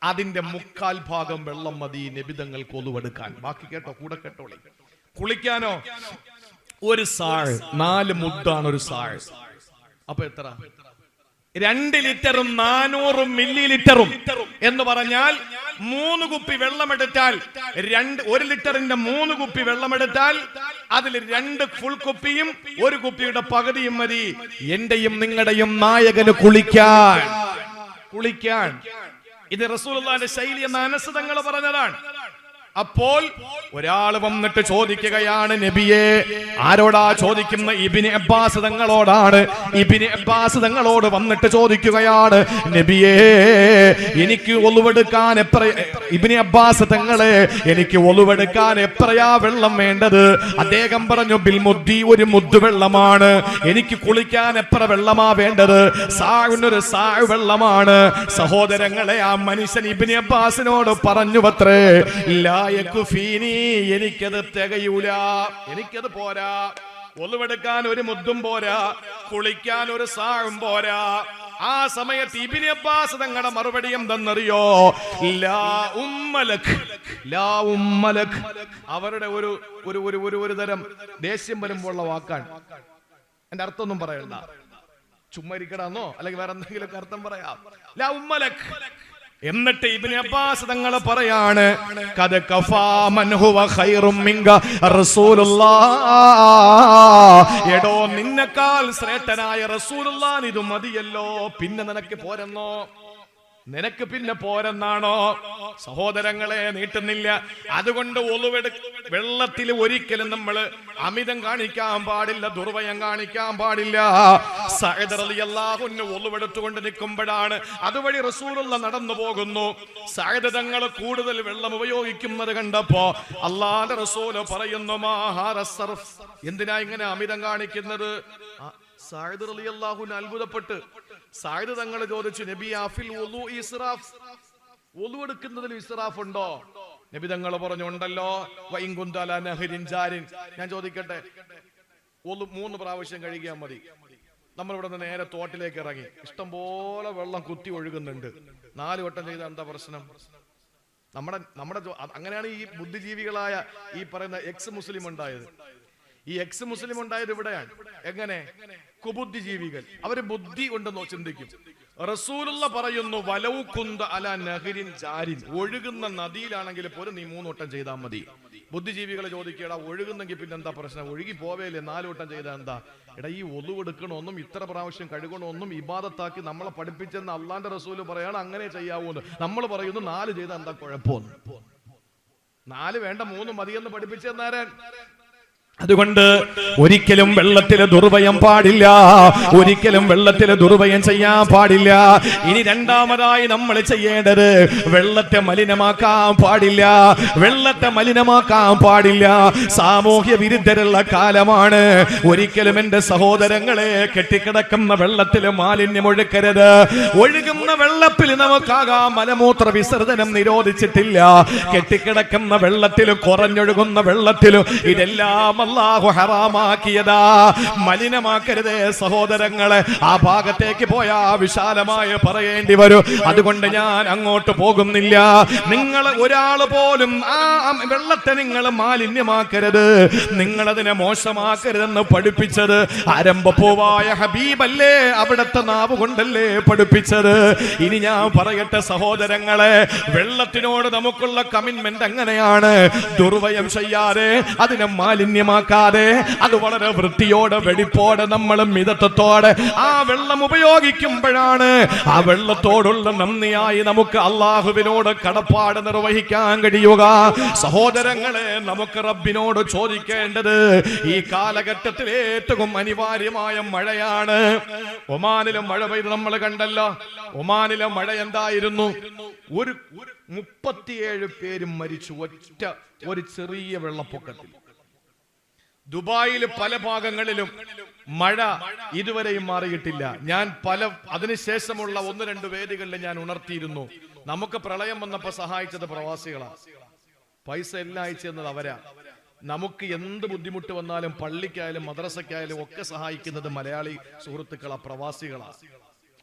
അതിന്റെ 3/4 ഭാഗം വെള്ളം മതി നബിതങ്ങൾക്ക് wudu എടുക്കാൻ. ബാക്കി കേട്ടോ, കൂടെ കേട്ടോളി. കുളിക്കാനോ ഒരു സാഴ്, 4 മുദ്ദാണ് ഒരു സാഴ്. അപ്പൊ എത്ര? 2 ലിറ്ററും 400 മില്ലി ലിറ്ററും എന്ന് പറഞ്ഞാൽ 3 കുപ്പി വെള്ളമെടുത്താൽ 1 ലിറ്ററിന്റെ 3 കുപ്പി വെള്ളമെടുത്താൽ അതിൽ 2 ഫുൾ കുപ്പിയും 1 കുപ്പിയുടെ പകുതിയും മതി എന്റെയും നിങ്ങളുടെയും നായകന് കുളിക്കാൻ. ഇത് റസൂലുള്ളാഹിന്റെ ശൈലി എന്ന് അനസ് തങ്ങൾ പറഞ്ഞതാണ്. അപ്പോൾ ഒരാൾ വന്നിട്ട് ചോദിക്കുകയാണ് നബിയെ. ആരോടാ ചോദിക്കുന്ന? Ibn Abbas തങ്ങളോടാണ്. ഇബ്നു അബ്ബാസ് തങ്ങളോട് വന്നിട്ട് ചോദിക്കുകയാണ്, നബിയെ എനിക്ക് ഒളുവെടുക്കാൻ ഇബ്നു അബ്ബാസ് തങ്ങളെ എനിക്ക് ഒളുവെടുക്കാൻ എത്രയാ വെള്ളം വേണ്ടത്? അദ്ദേഹം പറഞ്ഞു, ബിൽ മുദ്ദി, ഒരു മുദ്ദ് വെള്ളമാണ്. എനിക്ക് കുളിക്കാൻ എത്ര വെള്ളമാ വേണ്ടത്? സാഉനൊരു സാഉ വെള്ളമാണ്. സഹോദരങ്ങളെ, ആ മനുഷ്യൻ ഇബ്നു അബ്ബാസിനോട് പറഞ്ഞു അത്രേ, എനിക്കത് തികയൂല, എനിക്കത് പോരാ. ഒളുവെടുക്കാൻ ഒരു മുദ്ദും പോരാ, കുളിക്കാൻ ഒരു സാഉം പോരാ. ആ സമയത്ത് ഇബ്നു അബ്ബാസ് തങ്ങളുടെ മറുപടി എന്തെന്നറിയോ? ലാ ഉമ്മലക്, ലാ ഉമ്മലക്. അവരുടെ ഒരു തരം ദേഷ്യം വരുമ്പോഴുള്ള വാക്കാണ്. എന്റെ അർത്ഥമൊന്നും പറയണ്ട, ചുമ്മാ ഇരിക്കടാന്നോ അല്ലെങ്കിൽ വേറെ എന്തെങ്കിലും അർത്ഥം പറയാം. ലാ ഉമ്മലക്. എന്നിട്ട് ഇബ്നു അബ്ബാസ് തങ്ങൾ പറയാണ്, ഖദ് കഫാ മൻ ഹുവ ഖൈറും മിൻക റസൂലുള്ളാഹ്. എടോ, നിന്നേക്കാൾ ശ്രേഷ്ഠനായ റസൂലുള്ളാഹിന് ഇത് മതിയല്ലോ, പിന്നെ നിനക്ക് പോരെന്നോ? നിനക്ക് പിന്നെ പോരെന്നാണോ? സഹോദരങ്ങളെ, നീട്ടുന്നില്ല. അതുകൊണ്ട് വെള്ളത്തിൽ ഒരിക്കലും നമ്മൾ അമിതം കാണിക്കാൻ പാടില്ല, ദുർവയം കാണിക്കാൻ പാടില്ല. സഅദ് റളിയല്ലാഹു അൻഹു ഒളുവെടുത്തുകൊണ്ട് നിൽക്കുമ്പോഴാണ് അതുവഴി റസൂലുള്ള നടന്നു പോകുന്നു. സഅദ് തങ്ങൾ കൂടുതൽ വെള്ളം ഉപയോഗിക്കുന്നത് കണ്ടപ്പോ അല്ലാഹുവിന്റെ റസൂൽ പറയുന്നു, മാഹാറസ്സർഫ്, എന്തിനാ ഇങ്ങനെ അമിതം കാണിക്കുന്നത്? സഅദ് റളിയല്ലാഹു അൻഹു അത്ഭുതപ്പെട്ട് സഅദ് തങ്ങൾ ചോദിച്ചു, നബി അഫിൽ വുളു ഇസ്റാഫ്, വുളു എടുക്കുന്നതിൽ ഇസ്റാഫ് ഉണ്ടോ? നബി തങ്ങൾ പറഞ്ഞു, ഉണ്ടല്ലോ. വഇൻ കുന്ത അലാ നഹരിൻ ജാരിൻ. ഞാൻ ചോദിക്കട്ടെ, വുളു 3 പ്രാവശ്യം കഴുകിയാൽ മതി. നമ്മൾ ഇവിടെ നിന്ന് നേരെ തോട്ടിലേക്ക് ഇറങ്ങി, ഇഷ്ടം പോലെ വെള്ളം കുത്തി ഒഴുകുന്നുണ്ട്. 4 വട്ടം ചെയ്താൽ എന്താ പ്രശ്നം? നമ്മുടെ അങ്ങനെയാണ് ഈ ബുദ്ധിജീവികളായ ഈ പറയുന്ന എക്സ് മുസ്ലിം ഉണ്ടായത്. ഈ എക്സ് മുസ്ലിം ഉണ്ടായത് ഇവിടെയാണ്. എങ്ങനെ? കുബുദ്ധിജീവികൾ. അവര് ബുദ്ധി കൊണ്ടെന്നോ ചിന്തിക്കും. റസൂലുള്ള പറയുന്നു, വലൗ കുന്ത അലാ നഹരിൻ ജാരിൻ, ഒഴുകുന്ന നദിയിലാണെങ്കിൽ പോലും നീ 3 വട്ടം ചെയ്താൽ മതി. ബുദ്ധിജീവികളെ ചോദിക്കടാ, ഒഴുകുന്നെങ്കിൽ പിന്നെ എന്താ പ്രശ്നം? ഒഴുകി പോവേലേ, 4 വട്ടം ചെയ്താൽ എന്താ? എടാ, ഈ ഒളുവെടുക്കണമെന്നും ഇത്ര പ്രാവശ്യം കഴുകണമെന്നും ഇബാദത്താക്കി നമ്മളെ പഠിപ്പിച്ചെന്ന് അള്ളാന്റെ റസൂല് പറയാണ്, അങ്ങനെ ചെയ്യാവൂന്ന്. നമ്മൾ പറയുന്നു 4 ചെയ്താൽ എന്താ കുഴപ്പമൊന്നും? 4 വേണ്ട, 3 മതിയെന്ന് പഠിപ്പിച്ചെന്നാരൻ. അതുകൊണ്ട് ഒരിക്കലും വെള്ളത്തിലെ ദുർവയം പാടില്ല, ഒരിക്കലും വെള്ളത്തിലെ ദുർവയം ചെയ്യാൻ പാടില്ല. ഇനി രണ്ടാമതായി നമ്മൾ ചെയ്യേണ്ടത്, വെള്ളത്തെ മലിനമാക്കാൻ പാടില്ല, വെള്ളത്തെ മലിനമാക്കാൻ പാടില്ല. സാമൂഹ്യ വിരുദ്ധരുള്ള കാലമാണ്. ഒരിക്കലും എന്റെ സഹോദരങ്ങളെ, കെട്ടിക്കിടക്കുന്ന വെള്ളത്തിൽ മാലിന്യം ഒഴുക്കരുത്. ഒഴുകുന്ന വെള്ളത്തിൽ നമുക്കാകാം മലമൂത്ര വിസർജനം നിരോധിച്ചിട്ടില്ല. കെട്ടിക്കിടക്കുന്ന വെള്ളത്തിലും കുറഞ്ഞൊഴുകുന്ന വെള്ളത്തിലും ഇതെല്ലാം അല്ലാഹു ഹറാമാക്കിയതാ. മലിനമാക്കരുതേ സഹോദരങ്ങളെ. ആ ഭാഗത്തേക്ക് പോയാ വിശാലമായി പറയേണ്ടി വരും. അതുകൊണ്ട് ഞാൻ അങ്ങോട്ട് പോകുന്നില്ല. നിങ്ങൾ ഒരാൾ പോലും ആ വെള്ളത്തെ നിങ്ങൾ മാലിന്യമാക്കരുത്, നിങ്ങളതിനെ മോശമാക്കരുതെന്ന് പഠിപ്പിച്ചത് ആരംഭപ്പൂവായ ഹബീബല്ലേ, അവിടുത്തെ നാവ് കൊണ്ടല്ലേ പഠിപ്പിച്ചത്. ഇനി ഞാൻ പറയട്ടെ സഹോദരങ്ങളെ, വെള്ളത്തിനോട് നമുക്കുള്ള കമ്മിറ്റ്മെന്റ് അങ്ങനെയാണ്. ദുർവയം ചെയ്യാതെ, അതിനെ മാലിന്യമാക്കാതെ, അത് വളരെ വൃത്തിയോടെ വെടിപ്പോടെ നമ്മൾ മിതത്വത്തോടെ ആ വെള്ളം ഉപയോഗിക്കുമ്പോഴാണ് ആ വെള്ളത്തോടുള്ള നന്ദിയായി നമുക്ക് അള്ളാഹുവിനോട് കടപ്പാട് നിർവഹിക്കാൻ കഴിയുക. സഹോദരങ്ങളെ, നമുക്ക് റബ്ബിനോട് ചോദിക്കേണ്ടത് ഈ കാലഘട്ടത്തിൽ ഏറ്റവും അനിവാര്യമായ മഴയാണ്. ഒമാനിലെ മഴ പെയ്ത് നമ്മൾ കണ്ടല്ലോ. ഒമാനിലെ മഴ എന്തായിരുന്നു? ഒരു 37 പേരും മരിച്ചു ഒറ്റ ഒരു ചെറിയ വെള്ളപ്പൊക്കത്തിൽ. ദുബായിൽ പല ഭാഗങ്ങളിലും മഴ ഇതുവരെയും മാറിയിട്ടില്ല. ഞാൻ അതിനുശേഷമുള്ള 1-2 വേദികളിൽ ഞാൻ ഉണർത്തിയിരുന്നു, നമുക്ക് പ്രളയം വന്നപ്പോ സഹായിച്ചത് പ്രവാസികളാണ്. പൈസ എല്ലാം അയച്ചെന്നത് അവരാ. നമുക്ക് എന്ത് ബുദ്ധിമുട്ട് വന്നാലും പള്ളിക്കായാലും മദ്രസക്കായാലും ഒക്കെ സഹായിക്കുന്നത് മലയാളി സുഹൃത്തുക്കളാ, പ്രവാസികളാ.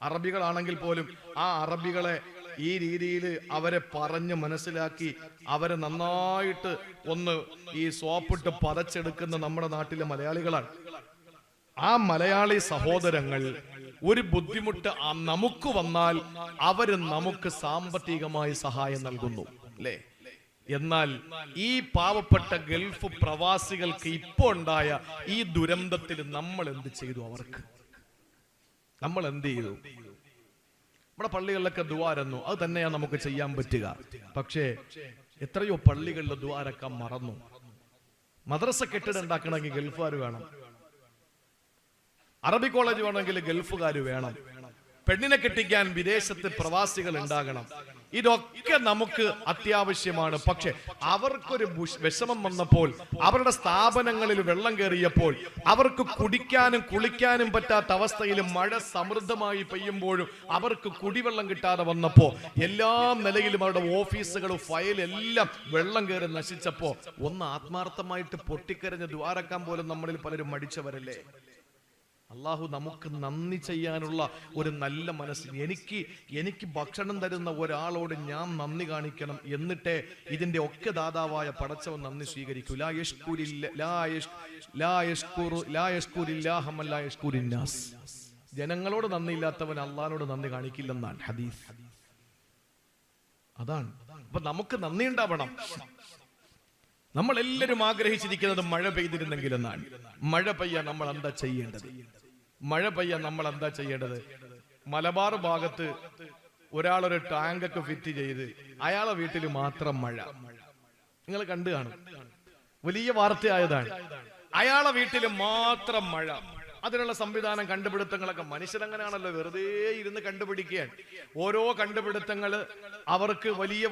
അറബികളാണെങ്കിൽ പോലും ആ അറബികളെ ഈ രീതിയിൽ അവരെ പറഞ്ഞ് മനസ്സിലാക്കി അവരെ നന്നായിട്ട് ഒന്ന് ഈ സോപ്പിട്ട് പതച്ചെടുക്കുന്ന നമ്മുടെ നാട്ടിലെ മലയാളികളാണ്. ആ മലയാളി സഹോദരങ്ങൾ ഒരു ബുദ്ധിമുട്ട് നമുക്ക് വന്നാൽ അവര് നമുക്ക് സാമ്പത്തികമായി സഹായം നൽകുന്നു, അല്ലേ? എന്നാൽ ഈ പാവപ്പെട്ട ഗൾഫ് പ്രവാസികൾക്ക് ഇപ്പോൾ ഉണ്ടായ ഈ ദുരന്തത്തിൽ നമ്മൾ എന്ത് ചെയ്തു? അവർക്ക് നമ്മൾ എന്ത് ചെയ്തു? നമ്മുടെ പള്ളികളിലൊക്കെ ദുആ ഇരുന്നു, അത് തന്നെയാണ് നമുക്ക് ചെയ്യാൻ പറ്റുക. പക്ഷേ എത്രയോ പള്ളികളിൽ ദ്വാരക്കാൻ മറന്നു. മദ്രസ കെട്ടിടം ഉണ്ടാക്കണമെങ്കിൽ ഗൾഫുകാർ വേണം, അറബി കോളേജ് വേണമെങ്കിൽ ഗൾഫുകാർ വേണം, പെണ്ണിനെ കെട്ടിക്കാൻ വിദേശത്ത് പ്രവാസികൾ ഉണ്ടാകണം. ഇതൊക്കെ നമുക്ക് അത്യാവശ്യമാണ്. പക്ഷെ അവർക്കൊരു വിഷമം വന്നപ്പോൾ, അവരുടെ സ്ഥാപനങ്ങളിൽ വെള്ളം കയറിയപ്പോൾ, അവർക്ക് കുടിക്കാനും കുളിക്കാനും പറ്റാത്ത അവസ്ഥയിൽ മഴ സമൃദ്ധമായി പെയ്യുമ്പോഴും അവർക്ക് കുടിവെള്ളം കിട്ടാതെ വന്നപ്പോ, എല്ലാ നിലയിലും അവരുടെ ഓഫീസുകളും ഫയലെല്ലാം വെള്ളം കയറി നശിച്ചപ്പോ ഒന്ന് ആത്മാർത്ഥമായിട്ട് പൊട്ടിക്കരഞ്ഞ് ദ്വാരക്കാൻ പോലും നമ്മളിൽ പലരും മടിച്ചവരല്ലേ? അള്ളാഹു നമുക്ക് നന്ദി ചെയ്യാനുള്ള ഒരു നല്ല മനസ്സ്. എനിക്ക് ഭക്ഷണം തരുന്ന ഒരാളോട് ഞാൻ നന്ദി കാണിക്കണം, എന്നിട്ടേ ഇതിന്റെ ഒക്കെ ദാതാവായ പടച്ചവൻ നന്ദി സ്വീകരിക്കൂ. ജനങ്ങളോട് നന്ദിയില്ലാത്തവൻ അള്ളാഹിനോട് നന്ദി കാണിക്കില്ലെന്നാണ് ഹദീസ്. അതാണ്. അപ്പൊ നമുക്ക് നന്ദി ഉണ്ടാവണം. നമ്മൾ എല്ലാവരും ആഗ്രഹിച്ചിരിക്കുന്നത് മഴ പെയ്തിരുന്നെങ്കിൽ എന്നാണ്. മഴ പെയ്യാൻ നമ്മൾ എന്താ ചെയ്യേണ്ടത്? മലബാർ ഭാഗത്ത് ഒരാളൊരു ടാങ്കൊക്കെ ഫിറ്റ് ചെയ്ത് അയാളെ വീട്ടിൽ മാത്രം മഴ. നിങ്ങൾ കണ്ടു കാണും, വലിയ വാർത്തയായതാണ്. അയാളെ വീട്ടിൽ മാത്രം മഴ. അതിനുള്ള സംവിധാനം, കണ്ടുപിടുത്തങ്ങളൊക്കെ മനുഷ്യരങ്ങനെയാണല്ലോ, വെറുതെ ഇരുന്ന് കണ്ടുപിടിക്കുകയാണ്. ഓരോ കണ്ടുപിടുത്തങ്ങള് അവർക്ക് വലിയ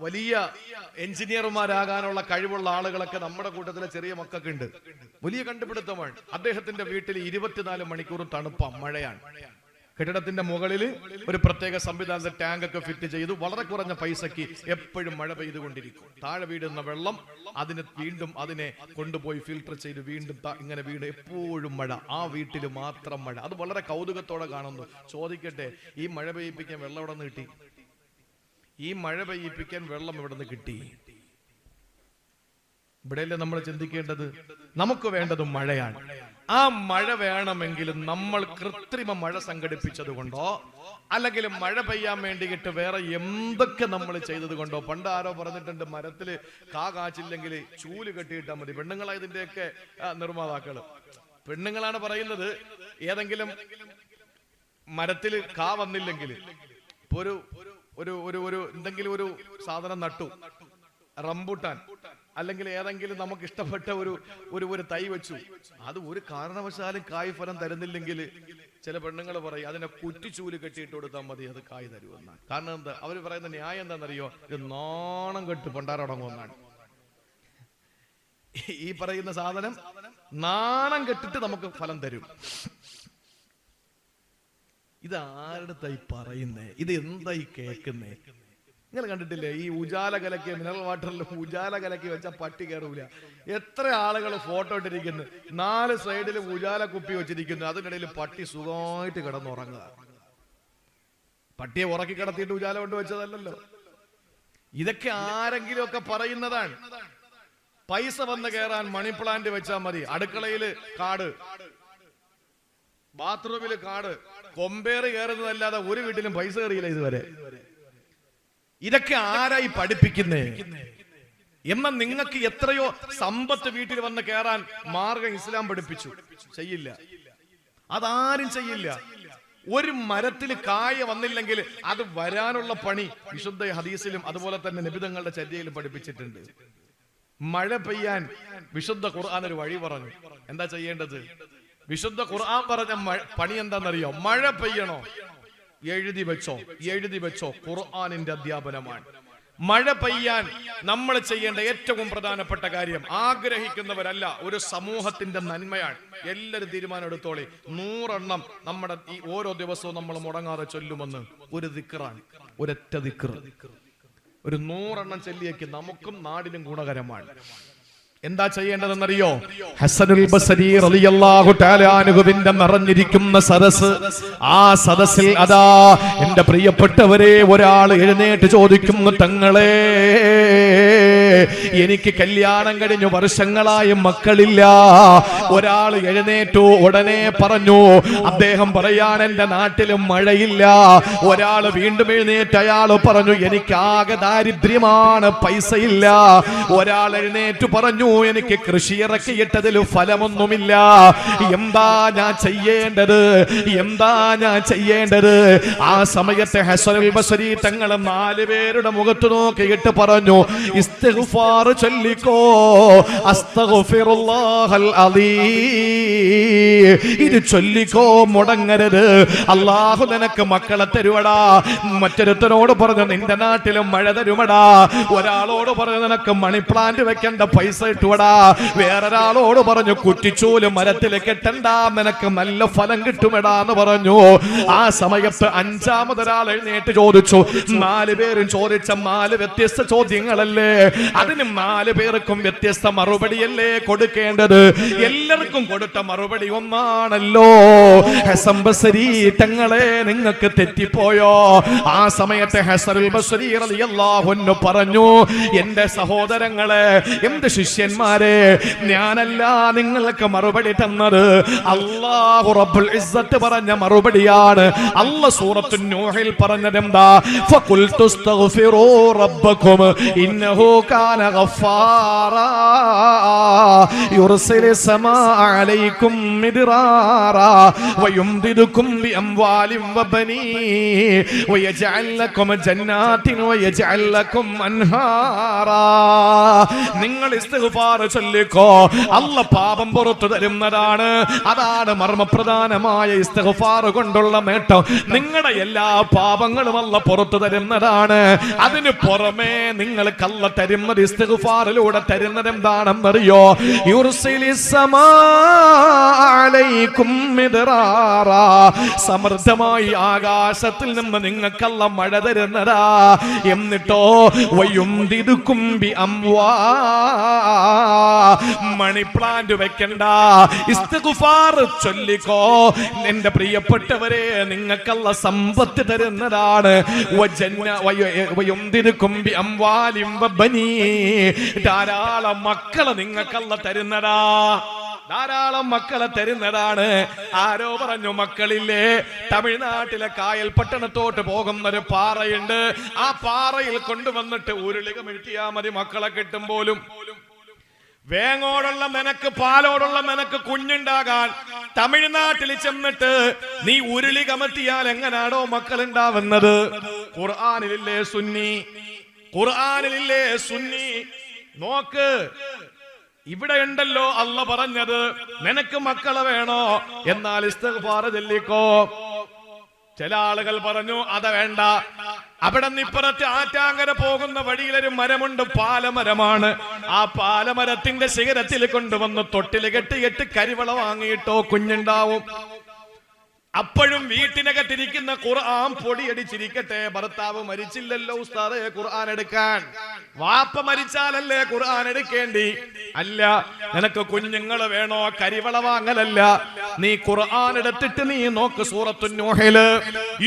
വലിയ എഞ്ചിനീയർമാരാകാനുള്ള കഴിവുള്ള ആളുകളൊക്കെ നമ്മുടെ കൂട്ടത്തിലെ ചെറിയ മക്കൾക്കുണ്ട്. വലിയ കണ്ടുപിടുത്തമാണ്. അദ്ദേഹത്തിന്റെ വീട്ടിൽ 24 മണിക്കൂറും തണുപ്പാണ്, മഴയാണ്. കെട്ടിടത്തിന്റെ മുകളിൽ ഒരു പ്രത്യേക സംവിധാനത്തിൽ ടാങ്ക് ഒക്കെ ഫിറ്റ് ചെയ്തു. വളരെ കുറഞ്ഞ പൈസക്ക് എപ്പോഴും മഴ പെയ്തുകൊണ്ടിരിക്കും. താഴെ വീടുന്ന വെള്ളം അതിനെ കൊണ്ടുപോയി ഫിൽട്ടർ ചെയ്ത് വീണ്ടും ഇങ്ങനെ വീട്, എപ്പോഴും മഴ. ആ വീട്ടിൽ മാത്രം മഴ. അത് വളരെ കൗതുകത്തോടെ കാണുന്നു. ചോദിക്കട്ടെ, ഈ മഴ പെയ്യിപ്പിക്കാൻ വെള്ളം എവിടെ നിന്ന് കിട്ടി? എവിടെ നിന്ന് കിട്ടി? ഇവിടെയല്ലേ നമ്മൾ ചിന്തിക്കേണ്ടത്? നമുക്ക് വേണ്ടത് മഴയാണ്. ആ മഴ വേണമെങ്കിൽ നമ്മൾ കൃത്രിമ മഴ സംഘടിപ്പിച്ചത് കൊണ്ടോ, അല്ലെങ്കിൽ മഴ പെയ്യാൻ വേണ്ടിയിട്ട് വേറെ എന്തൊക്കെ നമ്മൾ ചെയ്തത് കൊണ്ടോ. പണ്ട് ആരോ പറഞ്ഞിട്ടുണ്ട്, മരത്തില് കാച്ചില്ലെങ്കിൽ ചൂല് കെട്ടിയിട്ടാൽ മതി. പെണ്ണുങ്ങളാണ് ഇതിന്റെയൊക്കെ നിർമ്മാതാക്കള്. പെണ്ണുങ്ങളാണ് പറയുന്നത്, ഏതെങ്കിലും മരത്തിൽ വന്നില്ലെങ്കിൽ, ഇപ്പൊ ഒരു എന്തെങ്കിലും ഒരു സാധനം നട്ടു, റംബൂട്ടാൻ അല്ലെങ്കിൽ ഏതെങ്കിലും നമുക്ക് ഇഷ്ടപ്പെട്ട ഒരു തൈ വെച്ചു, അത് ഒരു കാരണവശാലും കായ് ഫലം തരുന്നില്ലെങ്കിൽ ചില പെണ്ണുങ്ങൾ പറയും അതിനെ കുറ്റിച്ചൂല് കെട്ടിയിട്ട് കൊടുത്താൽ മതി, അത് കായ് തരുമെന്നാണ്. കാരണം എന്താ? അവർ പറയുന്ന ന്യായം എന്താണെന്നറിയോ? ഇത് നാണം കെട്ട് പണ്ടാരടങ്ങുമെന്നാണ്. ഈ പറയുന്ന സാധനം നാണം കെട്ടിട്ട് നമുക്ക് ഫലം തരും. ഇത് ആരുടെ തൈ പറയുന്നേ? ഇത് എന്തായി കേൾക്കുന്നേ? നിങ്ങൾ കണ്ടിട്ടില്ലേ ഈ ഉജാല കലക്കിയ മിനറൽ വാട്ടറിൽ ഉജാല കലക്കി വെച്ചാൽ പട്ടി കയറൂല? എത്ര ആളുകൾ ഫോട്ടോ ഇട്ടിരിക്കുന്നു, 4 സൈഡിലും ഉജാല കുപ്പി വെച്ചിരിക്കുന്നു, അതിനിടയിൽ പട്ടി സുഖമായിട്ട് കിടന്നുറങ്ങുക. പട്ടിയെ ഉറക്കി കിടത്തിയിട്ട് ഉജാല കൊണ്ട് വെച്ചതല്ലല്ലോ. ഇതൊക്കെ ആരെങ്കിലും ഒക്കെ പറയുന്നതാണ്. പൈസ വന്ന് കയറാൻ മണി പ്ലാന്റ് വെച്ചാൽ മതി. അടുക്കളയിൽ കാട്, ബാത്റൂമിൽ കാട്, കൊമ്പേറ് കയറുന്നതല്ലാതെ ഒരു വീട്ടിലും പൈസ കയറിയില്ല ഇതുവരെ. ഇതൊക്കെ ആരായി പഠിപ്പിക്കുന്നേ? എന്നാൽ നിങ്ങൾക്ക് എത്രയോ സമ്പത്ത് വീട്ടിൽ വന്ന് കയറാൻ മാർഗം ഇസ്ലാം പഠിപ്പിച്ചു. ചെയ്യില്ല, അതാരും ചെയ്യില്ല. ഒരു മരത്തിൽ കായ വന്നില്ലെങ്കിൽ അത് വരാനുള്ള പണി വിശുദ്ധ ഹദീസിലും അതുപോലെ തന്നെ നബിതങ്ങളുടെ ചര്യയിലും പഠിപ്പിച്ചിട്ടുണ്ട്. മഴ പെയ്യാൻ വിശുദ്ധ ഖുർആൻ ഒരു വഴി പറഞ്ഞു. എന്താ ചെയ്യേണ്ടത്? വിശുദ്ധ ഖുർആൻ പറഞ്ഞ പണി എന്താണെന്നറിയോ? മഴ പെയ്യണോ? എഴുതി വെച്ചോ. ഖുർആനിന്റെ അധ്യാപനമാണ്. മഴ പെയ്യാൻ നമ്മൾ ചെയ്യേണ്ട ഏറ്റവും പ്രധാനപ്പെട്ട കാര്യം, ആഗ്രഹിക്കുന്നവരല്ല, ഒരു സമൂഹത്തിന്റെ നന്മയാണ്. എല്ലാവരും തീരുമാനം എടുത്തോളി. 100 എണ്ണം നമ്മുടെ ഈ ഓരോ ദിവസവും നമ്മൾ മുടങ്ങാതെ ചൊല്ലുമെന്ന് ഒരു ദിക്റാണ്, ഒരൊറ്റ ദിക്ർ. ഒരു 100 എണ്ണം ചൊല്ലിയേക്ക് നമുക്കും നാടിനും ഗുണകരമാണ്. എന്താ ചെയ്യേണ്ടതെന്നറിയോ? ഹസനുൽ ബസരി റളിയല്ലാഹു തആല അൻഹുവിന്റെ നിറഞ്ഞിരിക്കുന്ന സദസ്, ആ സദസ്സിൽ അതാ എന്റെ പ്രിയപ്പെട്ടവരെ ഒരാൾ എഴുന്നേറ്റ് ചോദിക്കുന്നു, തങ്ങളെ എനിക്ക് കല്യാണം കഴിഞ്ഞു വർഷങ്ങളായി മക്കളില്ല. ഒരാൾ എഴുന്നേറ്റു ഉടനെ പറഞ്ഞു, അദ്ദേഹം പറയാൻ എന്റെ നാട്ടിലും മഴയില്ല. ഒരാൾ വീണ്ടും എഴുന്നേറ്റ് അയാൾ പറഞ്ഞു, എനിക്ക് ആകെ ദാരിദ്ര്യമാണ്, പൈസയില്ല. ഒരാൾ എഴുന്നേറ്റ് പറഞ്ഞു, എനിക്ക് കൃഷി ഇറക്കിയിട്ടതിൽ ഫലമൊന്നുമില്ല. എന്താ ഞാൻ ചെയ്യേണ്ടത്, എന്താ ഞാൻ ചെയ്യേണ്ടത്? ആ സമയത്ത് ഹസനുൽ ബസ്രി തങ്ങൾ 4 പേരുടെ മുഖത്ത് നോക്കിയിട്ട് പറഞ്ഞു, ഇസ്തിഗ്ഫാർ ചൊല്ലിക്കോ, അസ്തഗ്ഫിറുല്ലാഹൽ അലീം. ഇത് ചൊല്ലിക്കോ, മുടങ്ങരുത്. അല്ലാഹു നിനക്ക് മക്കളെ തരുവടാ. മറ്റൊരുത്തനോട് പറഞ്ഞു, നിന്റെ നാട്ടിലും മഴ തരുമടാ. ഒരാളോട് പറഞ്ഞു, നിനക്ക് മണി പ്ലാന്റ് വെക്കേണ്ട പൈസ ഇട്ടുവടാ. വേറൊരാളോട് പറഞ്ഞു, കുറ്റിച്ചൂല് മരത്തിൽ കെട്ടണ്ട, നിനക്ക് നല്ല ഫലം കിട്ടുമെടാ എന്ന് പറഞ്ഞു. ആ സമയത്ത് 5-മതൊരാൾ എഴുന്നേറ്റ് ചോദിച്ചു. 4 പേരും ചോദിച്ച 4 വ്യത്യസ്ത ചോദ്യങ്ങളല്ലേ? അതിന് 4 പേർക്കും വ്യത്യസ്ത മറുപടിയല്ലേ കൊടുക്കേണ്ടത്? എല്ലാവർക്കും കൊടുത്ത മറുപടി ഒന്നാണല്ലോ. ഹസൻ ബസ്രി തങ്ങളെ, നിങ്ങൾക്ക് തെറ്റിപ്പോയോ? ആ സമയത്ത് ഹസനുൽ ബസ്രി റളിയല്ലാഹു അൻഹു പറഞ്ഞു, എന്റെ സഹോദരങ്ങളെ, എന്റെ ശിഷ്യന്മാരെ, ഞാനല്ല നിങ്ങൾക്ക് മറുപടി തന്നത്, അല്ലാഹു റബ്ബുൽ ഇസ്സത്ത് പറഞ്ഞ മറുപടിയാണ്. അല്ലാഹു സൂറത്തു നൂഹിൽ പറഞ്ഞത് എന്താ? ഫഖുൽതു അസ്തഗ്ഫിറൂ റബ്ബക്കും ഇന്നഹു കാന ഗഫാറാ യുർസിലിസ് സമാഅ അലൈക്കും മിദ്റാറാ വയുംദിദുക്കും ബിഅംവാലിൻ വബനീൻ വയജഅൽ ലക്കും ജന്നാത്തിൻ വയജഅൽ ലക്കും അൻഹാറാ. നിങ്ങൾ ഇസ്തിഗ്ഫാർ ചൊല്ലിക്കോ, അല്ലാഹു പാപം പുറത്തു തരുന്നതാണ്. അതാണ് മർമ്മപ്രധാനമായ ഇസ്തിഗ്ഫാർ കൊണ്ടുള്ള നേട്ടം. നിങ്ങളുടെ എല്ലാ പാപങ്ങളും അല്ലാഹു പുറത്തു തരുന്നതാണ്. അതിന് പുറമെ നിങ്ങൾക്ക് അല്ലാഹു തരുന്നത്, ഇസ്തിഗ്ഫാറിലൂടെ തരുന്നത് എന്താണെന്നറിയോ? യുർസിലിസ് സമാഅ അലൈക്കും മിദ്റാറാ. സമൃദ്ധമായി ആകാശത്തിൽ നിന്ന് നിങ്ങൾക്ക് അല്ലാഹു മഴ തരുന്നതാ. എന്നിട്ടോ വയുംദിദുക്കും മണി പ്ലാന്റ് വെക്കണ്ട, ഇസ്തിഗ്ഫാർ ചൊല്ലിക്കോ. എന്റെ പ്രിയപ്പെട്ടവരെ, നിങ്ങൾക്കുള്ള സമ്പത്ത് തരുന്നതാണ്. ധാരാളം മക്കളെ നിങ്ങൾക്കുള്ള തരുന്നതാ, ധാരാളം മക്കളെ തരുന്നതാണ്. ആരോ പറഞ്ഞു, മക്കളില്ലേ? തമിഴ്നാട്ടിലെ കായൽ പട്ടണത്തോട്ട് പോകുന്നൊരു പാറയുണ്ട്. ആ പാറയിൽ കൊണ്ടുവന്നിട്ട് ഉരുളിക മെഴുത്തിയാ മതി, മക്കളെ കിട്ടും പോലും. വേങ്ങോടുള്ള നിനക്ക്, പാലോടുള്ള നിനക്ക് കുഞ്ഞുണ്ടാകാൻ തമിഴ്നാട്ടിൽ ചെന്നിട്ട് നീ ഉരുളി കമത്തിയാൽ എങ്ങനാണോ മക്കൾ ഉണ്ടാവുന്നത്? ഖുർആനിലില്ലേ സുന്നി? ഖുർആനിലില്ലേ സുന്നി? നോക്ക്, ഇവിടെ ഉണ്ടല്ലോ അല്ലാഹു പറഞ്ഞത്, നിനക്ക് മക്കളെ വേണോ, എന്നാൽ ഇസ്തിഗ്ഫാർ ചൊല്ലിക്കോ. ചില ആളുകൾ പറഞ്ഞു, അത് വേണ്ട. അവിടെ നിപ്പുറത്ത് ആറ്റാങ്കര പോകുന്ന വഴിയിലൊരു മരമുണ്ട്, പാലമരമാണ്. ആ പാലമരത്തിന്റെ ശിഖരത്തിൽ കൊണ്ടുവന്ന് തൊട്ടിൽ കെട്ടിയിട്ട് കരിവള വാങ്ങിയിട്ടോ കുഞ്ഞുണ്ടാവും. അപ്പോഴും വീട്ടിനകത്തിരിക്കുന്ന ഖുർആൻ പൊടിയടിച്ചിരിക്കട്ടെ. ഭർത്താവ് മരിച്ചില്ലല്ലോ ഉസ്താദേ ഖുർആൻ എടുക്കാൻ. വാപ്പ മരിച്ചാലല്ലേ ഖുർആൻ എടുക്കേണ്ടി? അല്ല, നിനക്ക് കുഞ്ഞുങ്ങൾ വേണോ? കരിവള വാങ്ങലല്ല, നീ ഖുർആൻ എടുത്തിട്ട് നീ നോക്ക് സൂറത്തു നൂഹില്,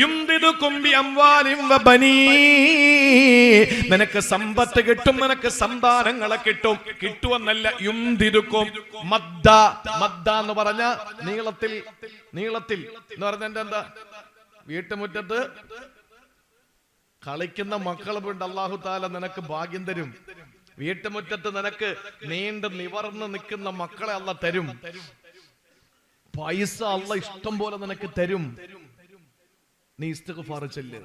യുംദിദുക്കും ബിഅംവാലിൻ വബനീൻ. നിനക്ക് സമ്പത്ത് കിട്ടും, നിനക്ക് സന്താനങ്ങളെ കിട്ടും. കിട്ടുമെന്നല്ല, യുംദിദുക്കും. മദ്ദ, മദ്ദ എന്ന് പറഞ്ഞ നീളത്തിൽ, നീളത്തിൽ എന്ന് പറഞ്ഞ എന്താ? വീട്ടുമുറ്റത്ത് കളിക്കുന്ന മക്കളുണ്ട്, അല്ലാഹു തആല നിനക്ക് ഭാഗ്യം തരും. വീട്ടുമുറ്റത്ത് നിനക്ക് നീണ്ട് നിവർന്ന് നിൽക്കുന്ന മക്കളെ അല്ലാഹു തരും. പൈസ അല്ലാഹു ഇഷ്ടം പോലെ നിനക്ക് തരും. നീ ഇസ്തിഗ്ഫാർ ചൊല്ല്.